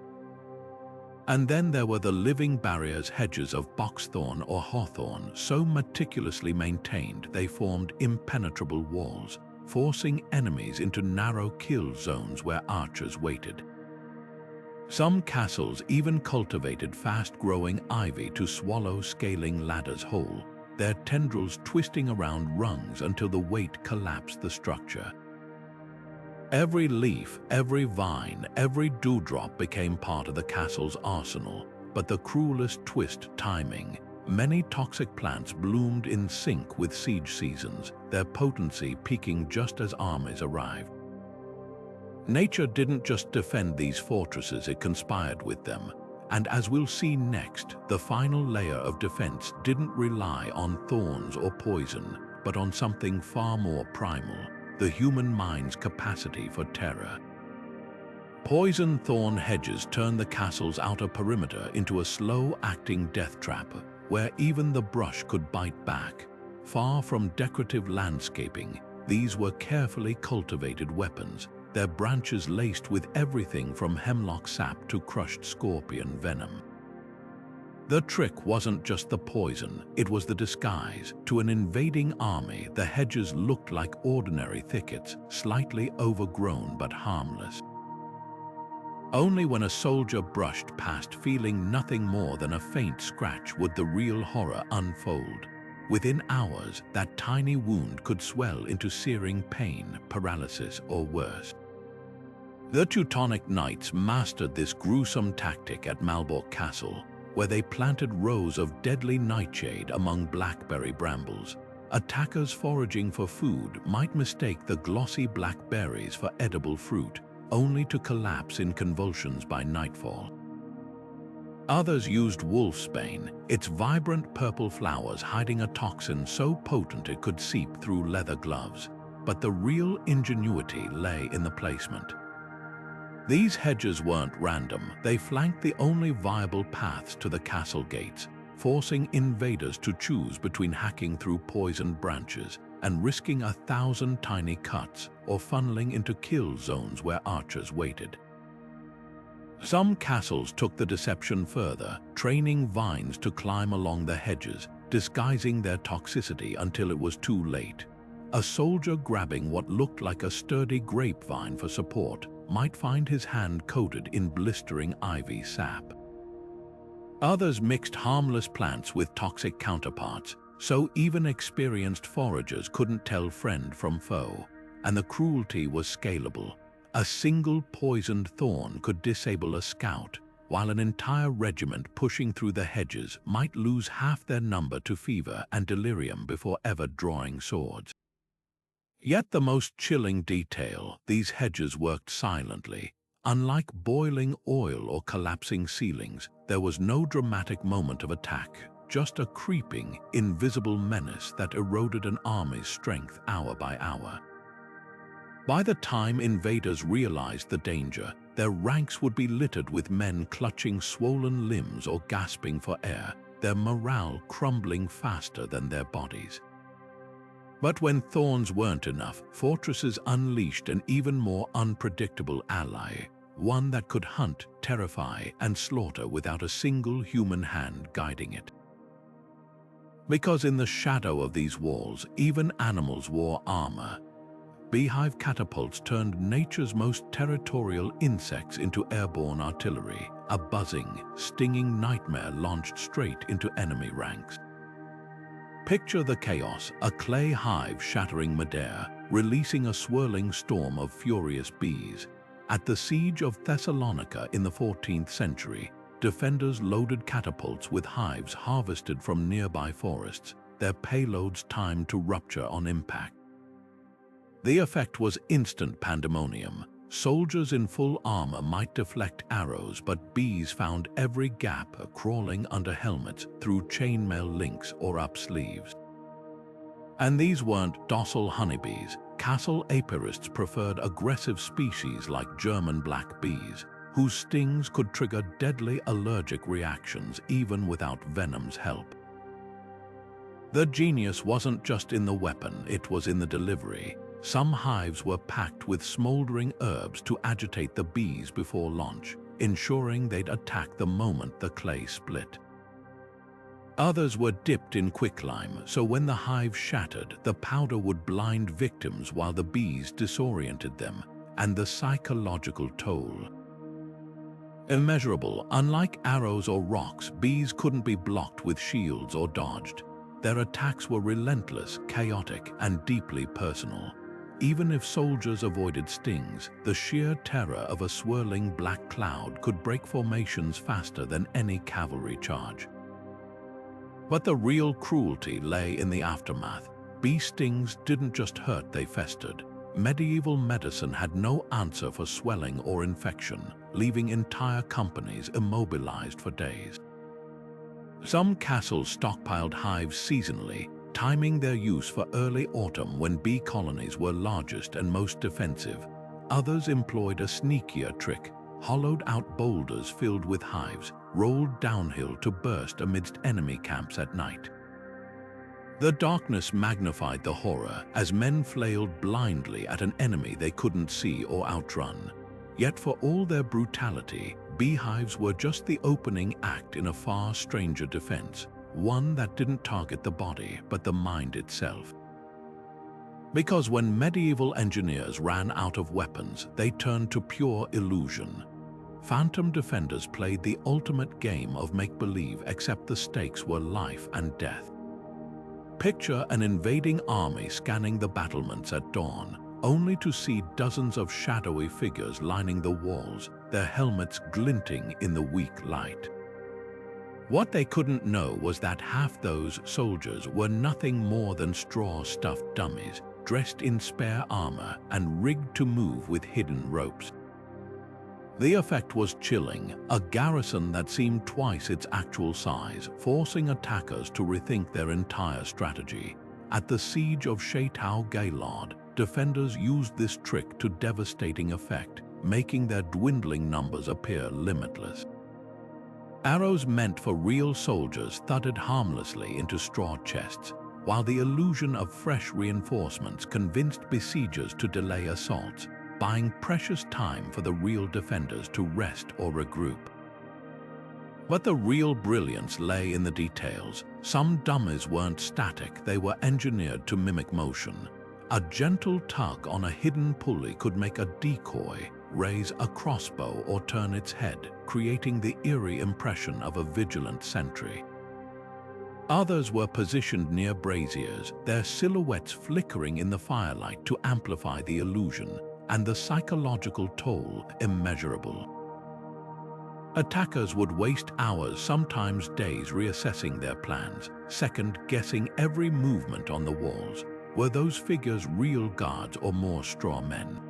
And then there were the living barriers, hedges of boxthorn or hawthorn, so meticulously maintained they formed impenetrable walls, forcing enemies into narrow kill zones where archers waited. Some castles even cultivated fast-growing ivy to swallow scaling ladders whole, their tendrils twisting around rungs until the weight collapsed the structure. Every leaf, every vine, every dewdrop became part of the castle's arsenal, but the cruelest twist: timing. Many toxic plants bloomed in sync with siege seasons, their potency peaking just as armies arrived. Nature didn't just defend these fortresses, it conspired with them. And as we'll see next, the final layer of defense didn't rely on thorns or poison, but on something far more primal: the human mind's capacity for terror. Poison thorn hedges turned the castle's outer perimeter into a slow-acting death trap, where even the brush could bite back. Far from decorative landscaping, these were carefully cultivated weapons, their branches laced with everything from hemlock sap to crushed scorpion venom. The trick wasn't just the poison, it was the disguise. To an invading army, the hedges looked like ordinary thickets, slightly overgrown but harmless. Only when a soldier brushed past, feeling nothing more than a faint scratch, would the real horror unfold. Within hours, that tiny wound could swell into searing pain, paralysis, or worse. The Teutonic Knights mastered this gruesome tactic at Malbork Castle, where they planted rows of deadly nightshade among blackberry brambles. Attackers foraging for food might mistake the glossy black berries for edible fruit, only to collapse in convulsions by nightfall. Others used wolfsbane, its vibrant purple flowers hiding a toxin so potent it could seep through leather gloves. But the real ingenuity lay in the placement. These hedges weren't random, they flanked the only viable paths to the castle gates, forcing invaders to choose between hacking through poisoned branches and risking 1,000 tiny cuts, or funneling into kill zones where archers waited. Some castles took the deception further, training vines to climb along the hedges, disguising their toxicity until it was too late. A soldier grabbing what looked like a sturdy grapevine for support might find his hand coated in blistering ivy sap. Others mixed harmless plants with toxic counterparts, so even experienced foragers couldn't tell friend from foe, and the cruelty was scalable. A single poisoned thorn could disable a scout, while an entire regiment pushing through the hedges might lose half their number to fever and delirium before ever drawing swords. Yet the most chilling detail, these hedges worked silently. Unlike boiling oil or collapsing ceilings, there was no dramatic moment of attack, just a creeping, invisible menace that eroded an army's strength hour by hour. By the time invaders realized the danger, their ranks would be littered with men clutching swollen limbs or gasping for air, their morale crumbling faster than their bodies. But when thorns weren't enough, fortresses unleashed an even more unpredictable ally, one that could hunt, terrify, and slaughter without a single human hand guiding it. Because in the shadow of these walls, even animals wore armor. Beehive Catapults turned nature's most territorial insects into airborne artillery, a buzzing, stinging nightmare launched straight into enemy ranks. Picture the chaos, a clay hive shattering midair, releasing a swirling storm of furious bees. At the siege of Thessalonica in the 14th century, defenders loaded catapults with hives harvested from nearby forests, their payloads timed to rupture on impact. The effect was instant pandemonium. Soldiers in full armor might deflect arrows, but bees found every gap, crawling under helmets, through chainmail links or up sleeves. And these weren't docile honeybees. Castle apiarists preferred aggressive species like German black bees, whose stings could trigger deadly allergic reactions even without venom's help. The genius wasn't just in the weapon, it was in the delivery. Some hives were packed with smoldering herbs to agitate the bees before launch, ensuring they'd attack the moment the clay split. Others were dipped in quicklime, so when the hive shattered, the powder would blind victims while the bees disoriented them, and the psychological toll. Immeasurable. Unlike arrows or rocks, bees couldn't be blocked with shields or dodged. Their attacks were relentless, chaotic, and deeply personal. Even if soldiers avoided stings, the sheer terror of a swirling black cloud could break formations faster than any cavalry charge. But the real cruelty lay in the aftermath. Bee stings didn't just hurt, they festered. Medieval medicine had no answer for swelling or infection, leaving entire companies immobilized for days. Some castles stockpiled hives seasonally, timing their use for early autumn when bee colonies were largest and most defensive. Others employed a sneakier trick, hollowed out boulders filled with hives, rolled downhill to burst amidst enemy camps at night. The darkness magnified the horror as men flailed blindly at an enemy they couldn't see or outrun. Yet for all their brutality, beehives were just the opening act in a far stranger defense, one that didn't target the body but the mind itself. Because when medieval engineers ran out of weapons, they turned to pure illusion. Phantom defenders played the ultimate game of make-believe, except the stakes were life and death. Picture an invading army scanning the battlements at dawn, only to see dozens of shadowy figures lining the walls, their helmets glinting in the weak light. What they couldn't know was that half those soldiers were nothing more than straw-stuffed dummies, dressed in spare armor and rigged to move with hidden ropes. The effect was chilling, a garrison that seemed twice its actual size, forcing attackers to rethink their entire strategy. At the siege of Gaylord, defenders used this trick to devastating effect, making their dwindling numbers appear limitless. Arrows meant for real soldiers thudded harmlessly into straw chests, while the illusion of fresh reinforcements convinced besiegers to delay assaults, buying precious time for the real defenders to rest or regroup. But the real brilliance lay in the details. Some dummies weren't static, they were engineered to mimic motion. A gentle tug on a hidden pulley could make a decoy raise a crossbow or turn its head, creating the eerie impression of a vigilant sentry. Others were positioned near braziers, their silhouettes flickering in the firelight to amplify the illusion, and the psychological toll immeasurable. Attackers would waste hours, sometimes days, reassessing their plans, second-guessing every movement on the walls. Were those figures real guards or more straw men?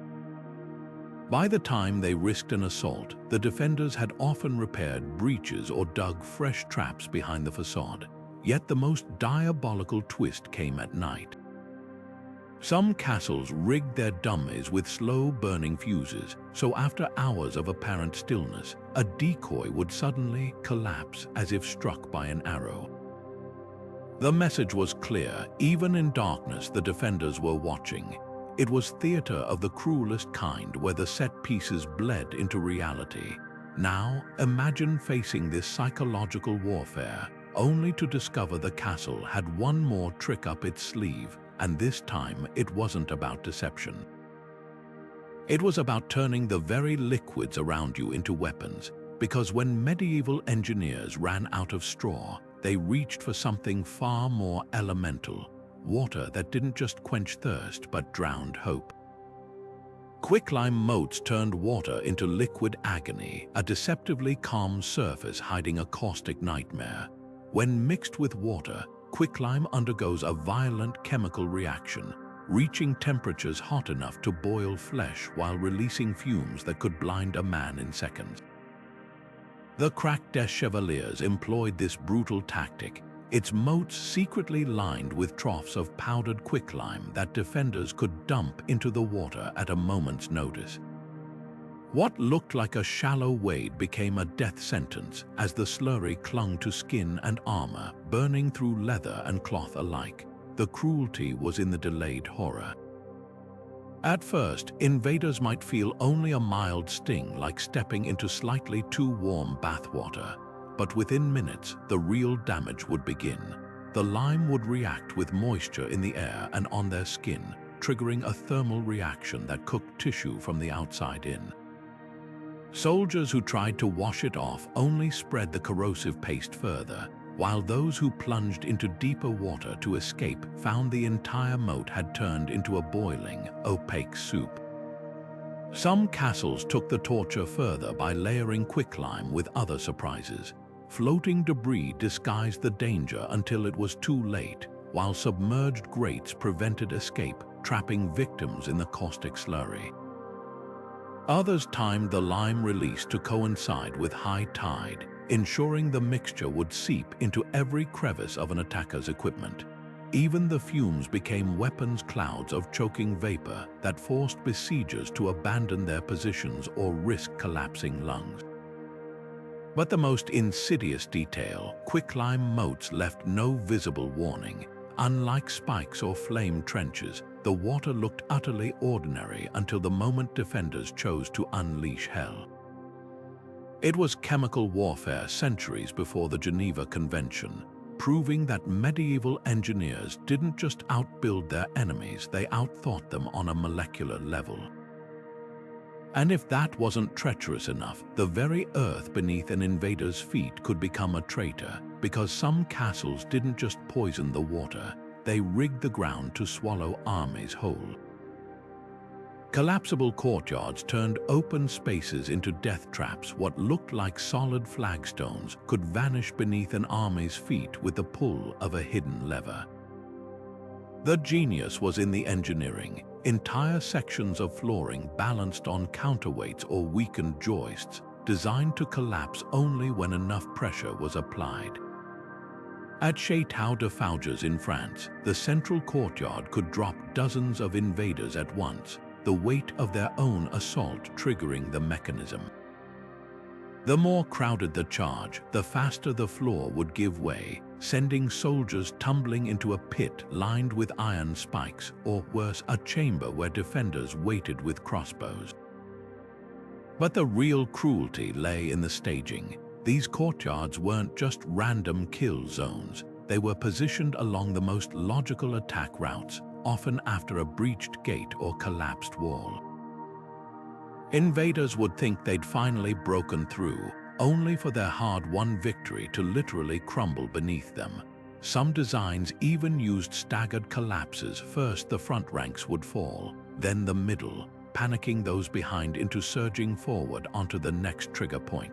By the time they risked an assault, the defenders had often repaired breaches or dug fresh traps behind the facade. Yet the most diabolical twist came at night. Some castles rigged their dummies with slow-burning fuses, so after hours of apparent stillness, a decoy would suddenly collapse as if struck by an arrow. The message was clear. Even in darkness, the defenders were watching. It was theater of the cruelest kind, where the set pieces bled into reality. Now, imagine facing this psychological warfare, only to discover the castle had one more trick up its sleeve, and this time it wasn't about deception. It was about turning the very liquids around you into weapons, because when medieval engineers ran out of straw, they reached for something far more elemental. Water that didn't just quench thirst but drowned hope. Quicklime Moats turned water into liquid agony, a deceptively calm surface hiding a caustic nightmare. When mixed with water, quicklime undergoes a violent chemical reaction, reaching temperatures hot enough to boil flesh while releasing fumes that could blind a man in seconds. The cracked des Chevaliers employed this brutal tactic, its moats secretly lined with troughs of powdered quicklime that defenders could dump into the water at a moment's notice. What looked like a shallow wade became a death sentence as the slurry clung to skin and armor, burning through leather and cloth alike. The cruelty was in the delayed horror. At first, invaders might feel only a mild sting, like stepping into slightly too warm bathwater. But within minutes, the real damage would begin. The lime would react with moisture in the air and on their skin, triggering a thermal reaction that cooked tissue from the outside in. Soldiers who tried to wash it off only spread the corrosive paste further, while those who plunged into deeper water to escape found the entire moat had turned into a boiling, opaque soup. Some castles took the torture further by layering quicklime with other surprises. Floating debris disguised the danger until it was too late, while submerged grates prevented escape, trapping victims in the caustic slurry. Others timed the lime release to coincide with high tide, ensuring the mixture would seep into every crevice of an attacker's equipment. Even the fumes became weapons clouds of choking vapor that forced besiegers to abandon their positions or risk collapsing lungs. But the most insidious detail, quicklime moats left no visible warning. Unlike spikes or flame trenches, the water looked utterly ordinary until the moment defenders chose to unleash hell. It was chemical warfare centuries before the Geneva Convention, proving that medieval engineers didn't just outbuild their enemies, they outthought them on a molecular level. And if that wasn't treacherous enough, the very earth beneath an invader's feet could become a traitor, because some castles didn't just poison the water, they rigged the ground to swallow armies whole. Collapsible courtyards turned open spaces into death traps. What looked like solid flagstones could vanish beneath an army's feet with the pull of a hidden lever. The genius was in the engineering. Entire sections of flooring balanced on counterweights or weakened joists, designed to collapse only when enough pressure was applied. At Château de Fouges in France, the central courtyard could drop dozens of invaders at once, the weight of their own assault triggering the mechanism. The more crowded the charge, the faster the floor would give way, sending soldiers tumbling into a pit lined with iron spikes, or worse, a chamber where defenders waited with crossbows. But the real cruelty lay in the staging. These courtyards weren't just random kill zones. They were positioned along the most logical attack routes, often after a breached gate or collapsed wall. Invaders would think they'd finally broken through, only for their hard-won victory to literally crumble beneath them. Some designs even used staggered collapses. First the front ranks would fall, then the middle, panicking those behind into surging forward onto the next trigger point.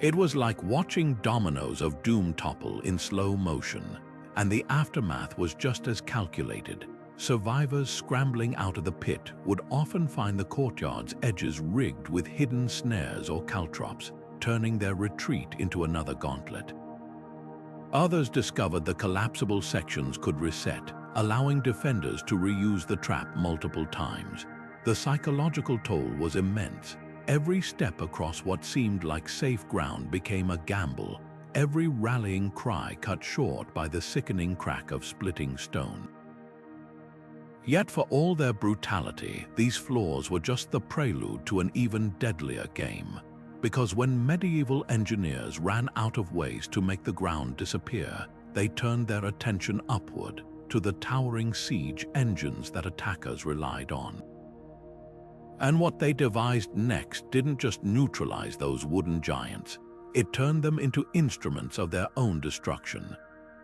It was like watching dominoes of doom topple in slow motion, and the aftermath was just as calculated. Survivors scrambling out of the pit would often find the courtyard's edges rigged with hidden snares or caltrops, turning their retreat into another gauntlet. Others discovered the collapsible sections could reset, allowing defenders to reuse the trap multiple times. The psychological toll was immense. Every step across what seemed like safe ground became a gamble, every rallying cry cut short by the sickening crack of splitting stone. Yet for all their brutality, these flaws were just the prelude to an even deadlier game. Because when medieval engineers ran out of ways to make the ground disappear, they turned their attention upward to the towering siege engines that attackers relied on. And what they devised next didn't just neutralize those wooden giants, it turned them into instruments of their own destruction.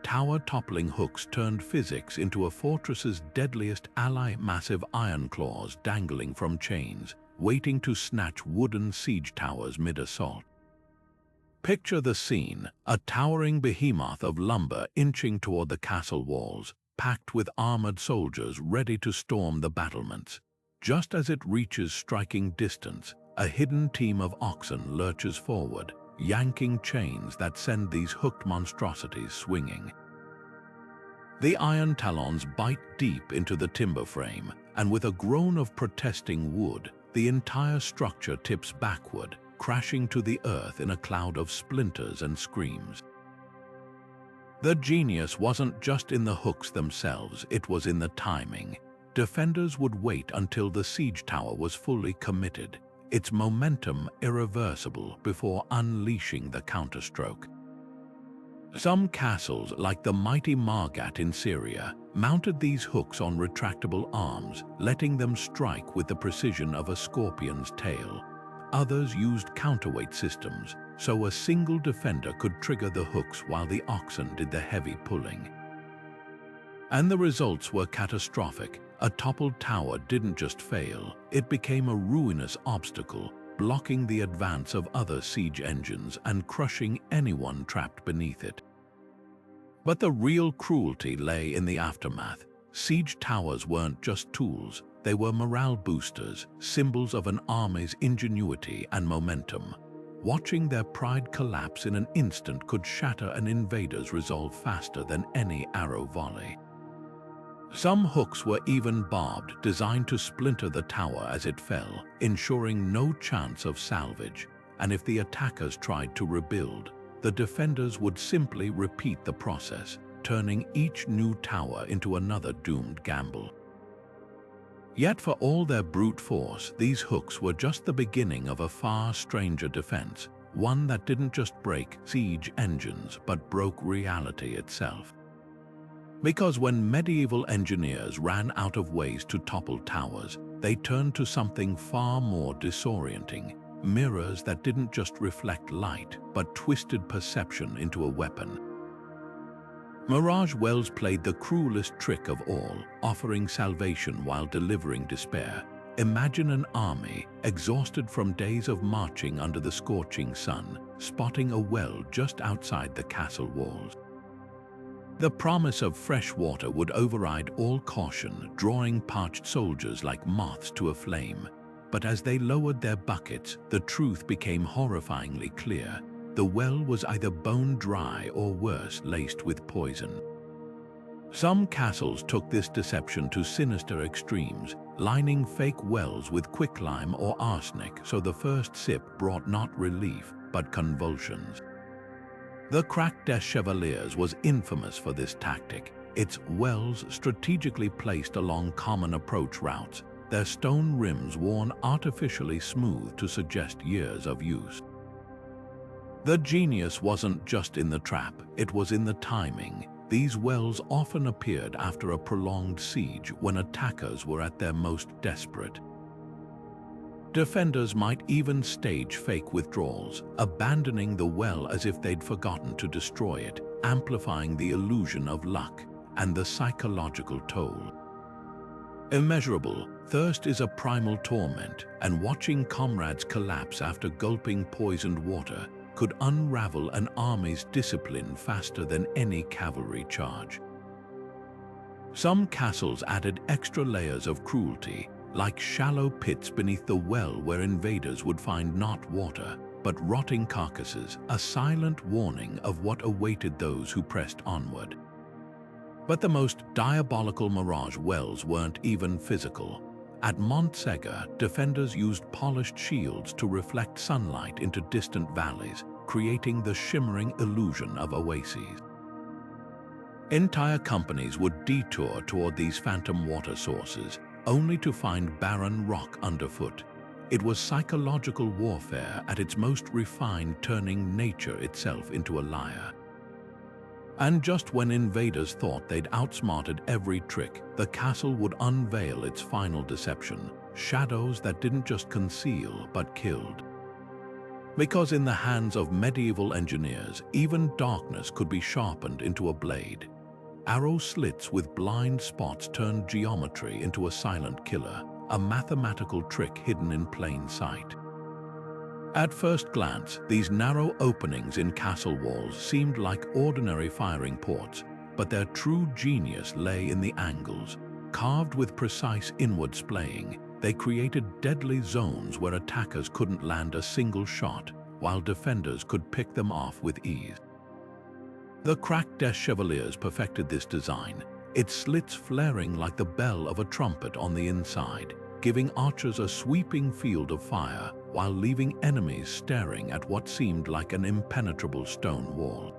Tower-toppling hooks turned physics into a fortress's deadliest ally, massive iron claws dangling from chains, waiting to snatch wooden siege towers mid-assault. Picture the scene, a towering behemoth of lumber inching toward the castle walls, packed with armored soldiers ready to storm the battlements. Just as it reaches striking distance, a hidden team of oxen lurches forward, yanking chains that send these hooked monstrosities swinging. The iron talons bite deep into the timber frame, and with a groan of protesting wood, the entire structure tips backward, crashing to the earth in a cloud of splinters and screams. The genius wasn't just in the hooks themselves, it was in the timing. Defenders would wait until the siege tower was fully committed, its momentum irreversible, before unleashing the counterstroke. Some castles, like the mighty Margat in Syria, mounted these hooks on retractable arms, letting them strike with the precision of a scorpion's tail. Others used counterweight systems, so a single defender could trigger the hooks while the oxen did the heavy pulling. And the results were catastrophic. A toppled tower didn't just fail, it became a ruinous obstacle, blocking the advance of other siege engines and crushing anyone trapped beneath it. But the real cruelty lay in the aftermath. Siege towers weren't just tools, they were morale boosters, symbols of an army's ingenuity and momentum. Watching their pride collapse in an instant could shatter an invader's resolve faster than any arrow volley. Some hooks were even barbed, designed to splinter the tower as it fell, ensuring no chance of salvage. And if the attackers tried to rebuild, the defenders would simply repeat the process, turning each new tower into another doomed gamble. Yet for all their brute force, these hooks were just the beginning of a far stranger defense, one that didn't just break siege engines but broke reality itself. Because when medieval engineers ran out of ways to topple towers, they turned to something far more disorienting, mirrors that didn't just reflect light, but twisted perception into a weapon. Mirage Wells played the cruelest trick of all, offering salvation while delivering despair. Imagine an army, exhausted from days of marching under the scorching sun, spotting a well just outside the castle walls. The promise of fresh water would override all caution, drawing parched soldiers like moths to a flame. But as they lowered their buckets, the truth became horrifyingly clear. The well was either bone dry or worse, laced with poison. Some castles took this deception to sinister extremes, lining fake wells with quicklime or arsenic so the first sip brought not relief, but convulsions. The Crack des Chevaliers was infamous for this tactic, its wells strategically placed along common approach routes, their stone rims worn artificially smooth to suggest years of use. The genius wasn't just in the trap, it was in the timing. These wells often appeared after a prolonged siege when attackers were at their most desperate. Defenders might even stage fake withdrawals, abandoning the well as if they'd forgotten to destroy it, amplifying the illusion of luck and the psychological toll. Immeasurable, thirst is a primal torment, and watching comrades collapse after gulping poisoned water could unravel an army's discipline faster than any cavalry charge. Some castles added extra layers of cruelty, like shallow pits beneath the well where invaders would find not water, but rotting carcasses, a silent warning of what awaited those who pressed onward. But the most diabolical Mirage Wells weren't even physical. At Montsegur, defenders used polished shields to reflect sunlight into distant valleys, creating the shimmering illusion of oases. Entire companies would detour toward these phantom water sources, only to find barren rock underfoot. It was psychological warfare at its most refined, turning nature itself into a liar. And just when invaders thought they'd outsmarted every trick, the castle would unveil its final deception, shadows that didn't just conceal but killed. Because in the hands of medieval engineers, even darkness could be sharpened into a blade. Arrow slits with blind spots turned geometry into a silent killer, a mathematical trick hidden in plain sight. At first glance, these narrow openings in castle walls seemed like ordinary firing ports, but their true genius lay in the angles. Carved with precise inward splaying, they created deadly zones where attackers couldn't land a single shot, while defenders could pick them off with ease. The cracked des Chevaliers perfected this design, its slits flaring like the bell of a trumpet on the inside, giving archers a sweeping field of fire while leaving enemies staring at what seemed like an impenetrable stone wall.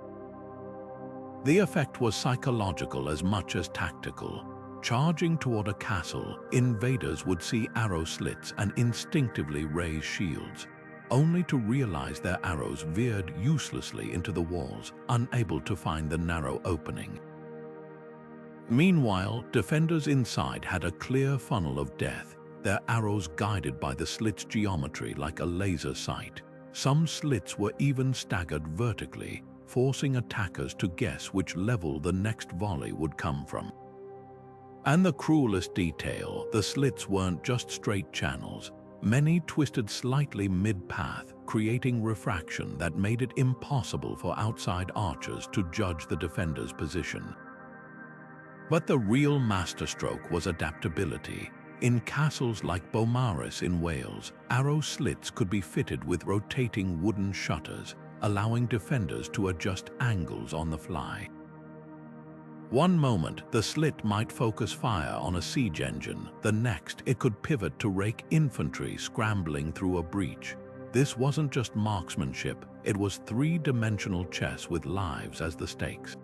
The effect was psychological as much as tactical. Charging toward a castle, invaders would see arrow slits and instinctively raise shields, only to realize their arrows veered uselessly into the walls, unable to find the narrow opening. Meanwhile, defenders inside had a clear funnel of death, their arrows guided by the slit's geometry like a laser sight. Some slits were even staggered vertically, forcing attackers to guess which level the next volley would come from. And the cruelest detail, the slits weren't just straight channels. Many twisted slightly mid-path, creating refraction that made it impossible for outside archers to judge the defender's position. But the real masterstroke was adaptability. In castles like Beaumaris in Wales, arrow slits could be fitted with rotating wooden shutters, allowing defenders to adjust angles on the fly. One moment, the slit might focus fire on a siege engine. The next, it could pivot to rake infantry scrambling through a breach. This wasn't just marksmanship, it was three-dimensional chess with lives as the stakes.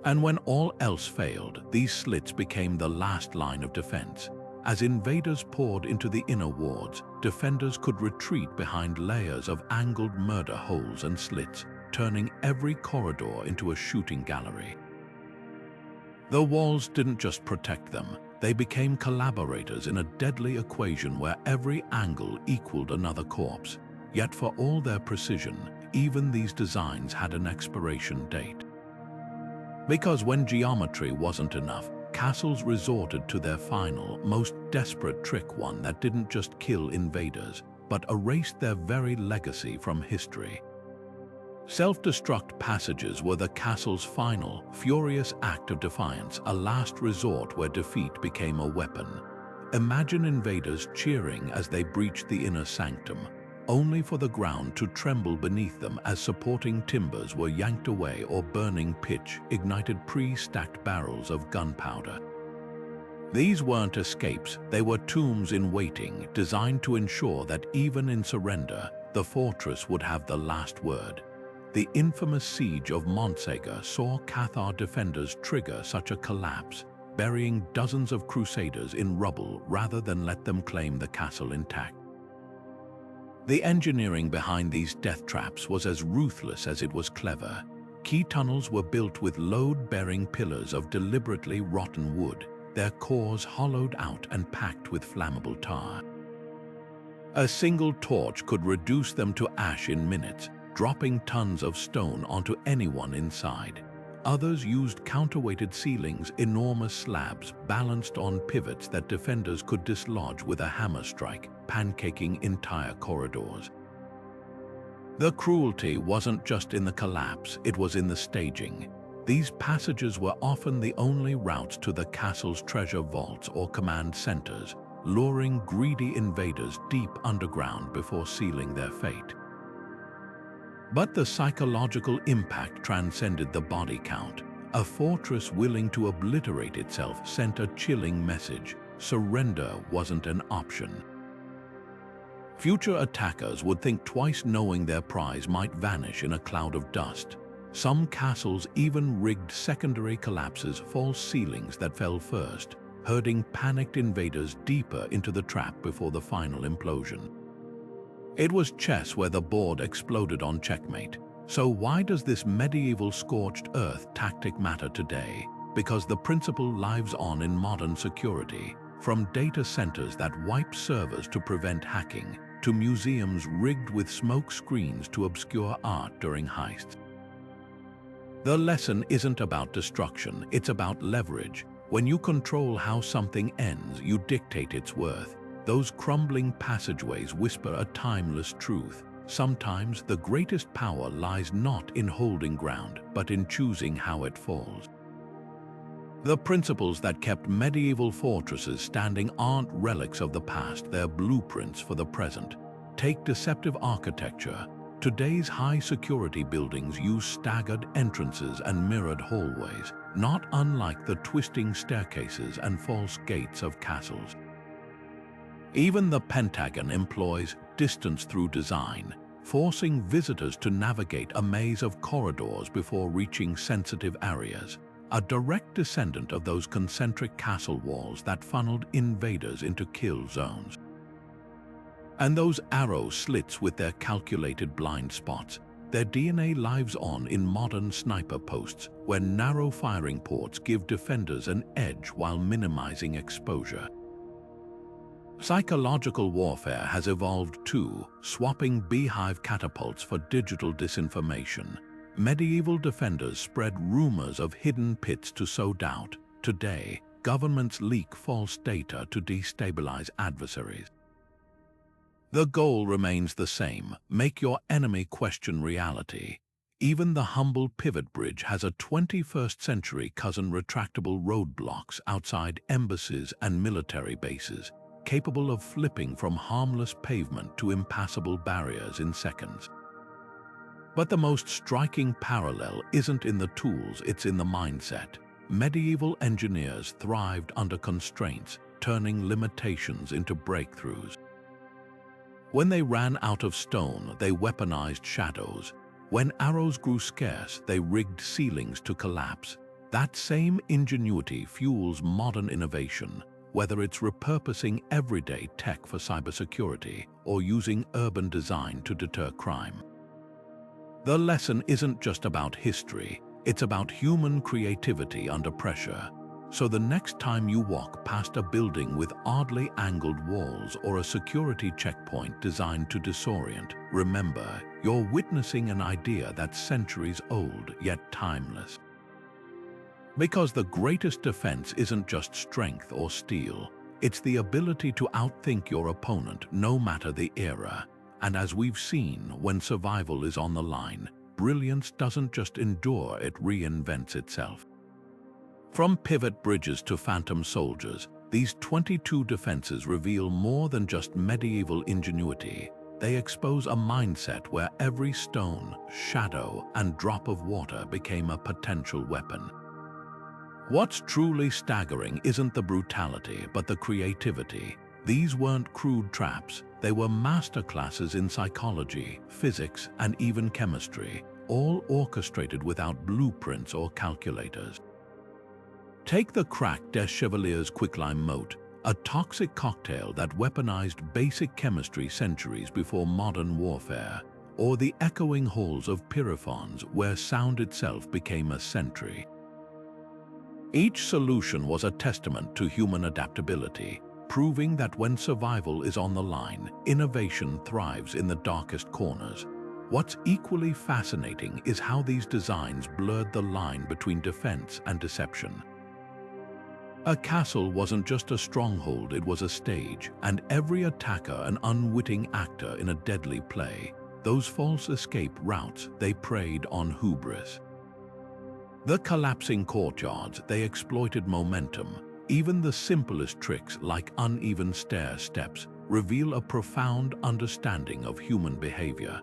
And when all else failed, these slits became the last line of defense. As invaders poured into the inner wards, defenders could retreat behind layers of angled murder holes and slits, turning every corridor into a shooting gallery. The walls didn't just protect them, they became collaborators in a deadly equation where every angle equaled another corpse. Yet for all their precision, even these designs had an expiration date. Because when geometry wasn't enough, castles resorted to their final, most desperate trick, one that didn't just kill invaders, but erased their very legacy from history. Self-Destruct Passages were the castle's final, furious act of defiance, a last resort where defeat became a weapon. Imagine invaders cheering as they breached the inner sanctum, only for the ground to tremble beneath them as supporting timbers were yanked away or burning pitch ignited pre-stacked barrels of gunpowder. These weren't escapes, they were tombs in waiting, designed to ensure that even in surrender, the fortress would have the last word. The infamous siege of Montsegur saw Cathar defenders trigger such a collapse, burying dozens of crusaders in rubble rather than let them claim the castle intact. The engineering behind these death traps was as ruthless as it was clever. Key tunnels were built with load-bearing pillars of deliberately rotten wood, their cores hollowed out and packed with flammable tar. A single torch could reduce them to ash in minutes, dropping tons of stone onto anyone inside. Others used counterweighted ceilings, enormous slabs balanced on pivots that defenders could dislodge with a hammer strike, pancaking entire corridors. The cruelty wasn't just in the collapse, it was in the staging. These passages were often the only routes to the castle's treasure vaults or command centers, luring greedy invaders deep underground before sealing their fate. But the psychological impact transcended the body count. A fortress willing to obliterate itself sent a chilling message: surrender wasn't an option. Future attackers would think twice, knowing their prize might vanish in a cloud of dust. Some castles even rigged secondary collapses, false ceilings that fell first, herding panicked invaders deeper into the trap before the final implosion. It was chess where the board exploded on checkmate. So why does this medieval scorched earth tactic matter today? Because the principle lives on in modern security, from data centers that wipe servers to prevent hacking, to museums rigged with smoke screens to obscure art during heists. The lesson isn't about destruction, it's about leverage. When you control how something ends, you dictate its worth. Those crumbling passageways whisper a timeless truth. Sometimes the greatest power lies not in holding ground, but in choosing how it falls. The principles that kept medieval fortresses standing aren't relics of the past, they're blueprints for the present. Take deceptive architecture. Today's high-security buildings use staggered entrances and mirrored hallways, not unlike the twisting staircases and false gates of castles. Even the Pentagon employs distance through design, forcing visitors to navigate a maze of corridors before reaching sensitive areas, a direct descendant of those concentric castle walls that funneled invaders into kill zones. And those arrow slits with their calculated blind spots, their DNA lives on in modern sniper posts, where narrow firing ports give defenders an edge while minimizing exposure. Psychological warfare has evolved too, swapping Beehive Catapults for digital disinformation. Medieval defenders spread rumors of hidden pits to sow doubt. Today, governments leak false data to destabilize adversaries. The goal remains the same: make your enemy question reality. Even the humble pivot bridge has a 21st century cousin: retractable roadblocks outside embassies and military bases, capable of flipping from harmless pavement to impassable barriers in seconds. But the most striking parallel isn't in the tools, it's in the mindset. Medieval engineers thrived under constraints, turning limitations into breakthroughs. When they ran out of stone, they weaponized shadows. When arrows grew scarce, they rigged ceilings to collapse. That same ingenuity fuels modern innovation, whether it's repurposing everyday tech for cybersecurity or using urban design to deter crime. The lesson isn't just about history, it's about human creativity under pressure. So the next time you walk past a building with oddly angled walls or a security checkpoint designed to disorient, remember, you're witnessing an idea that's centuries old yet timeless. Because the greatest defense isn't just strength or steel, it's the ability to outthink your opponent no matter the era. And as we've seen, when survival is on the line, brilliance doesn't just endure, it reinvents itself. From pivot bridges to phantom soldiers, these 22 defenses reveal more than just medieval ingenuity. They expose a mindset where every stone, shadow, and drop of water became a potential weapon. What's truly staggering isn't the brutality, but the creativity. These weren't crude traps, they were masterclasses in psychology, physics, and even chemistry, all orchestrated without blueprints or calculators. Take the Crack des Chevaliers Quicklime Moat, a toxic cocktail that weaponized basic chemistry centuries before modern warfare, or the echoing halls of Pyrophons where sound itself became a sentry. Each solution was a testament to human adaptability, proving that when survival is on the line, innovation thrives in the darkest corners. What's equally fascinating is how these designs blurred the line between defense and deception. A castle wasn't just a stronghold, it was a stage, and every attacker an unwitting actor in a deadly play. those false escape routes, they preyed on hubris. The collapsing courtyards, they exploited momentum. Even the simplest tricks, like uneven stair steps, reveal a profound understanding of human behavior.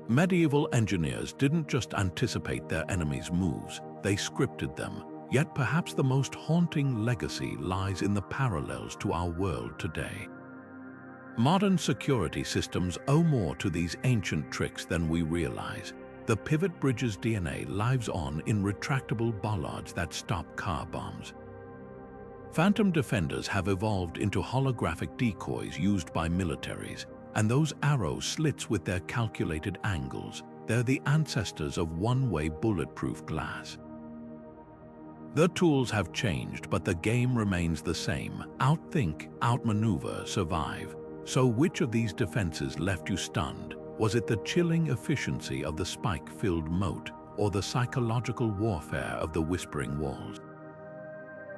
Medieval engineers didn't just anticipate their enemies' moves, they scripted them. Yet perhaps the most haunting legacy lies in the parallels to our world today. Modern security systems owe more to these ancient tricks than we realize. The pivot bridge's DNA lives on in retractable bollards that stop car bombs. Phantom defenders have evolved into holographic decoys used by militaries, and those arrow slits with their calculated angles, they're the ancestors of one-way bulletproof glass. The tools have changed, but the game remains the same. Outthink, outmaneuver, survive. So which of these defenses left you stunned? Was it the chilling efficiency of the spike-filled moat, or the psychological warfare of the whispering walls?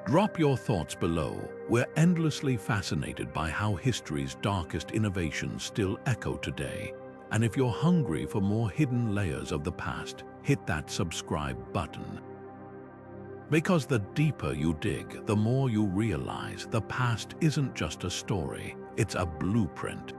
Drop your thoughts below. We're endlessly fascinated by how history's darkest innovations still echo today. And if you're hungry for more hidden layers of the past, hit that subscribe button. Because the deeper you dig, the more you realize the past isn't just a story, it's a blueprint.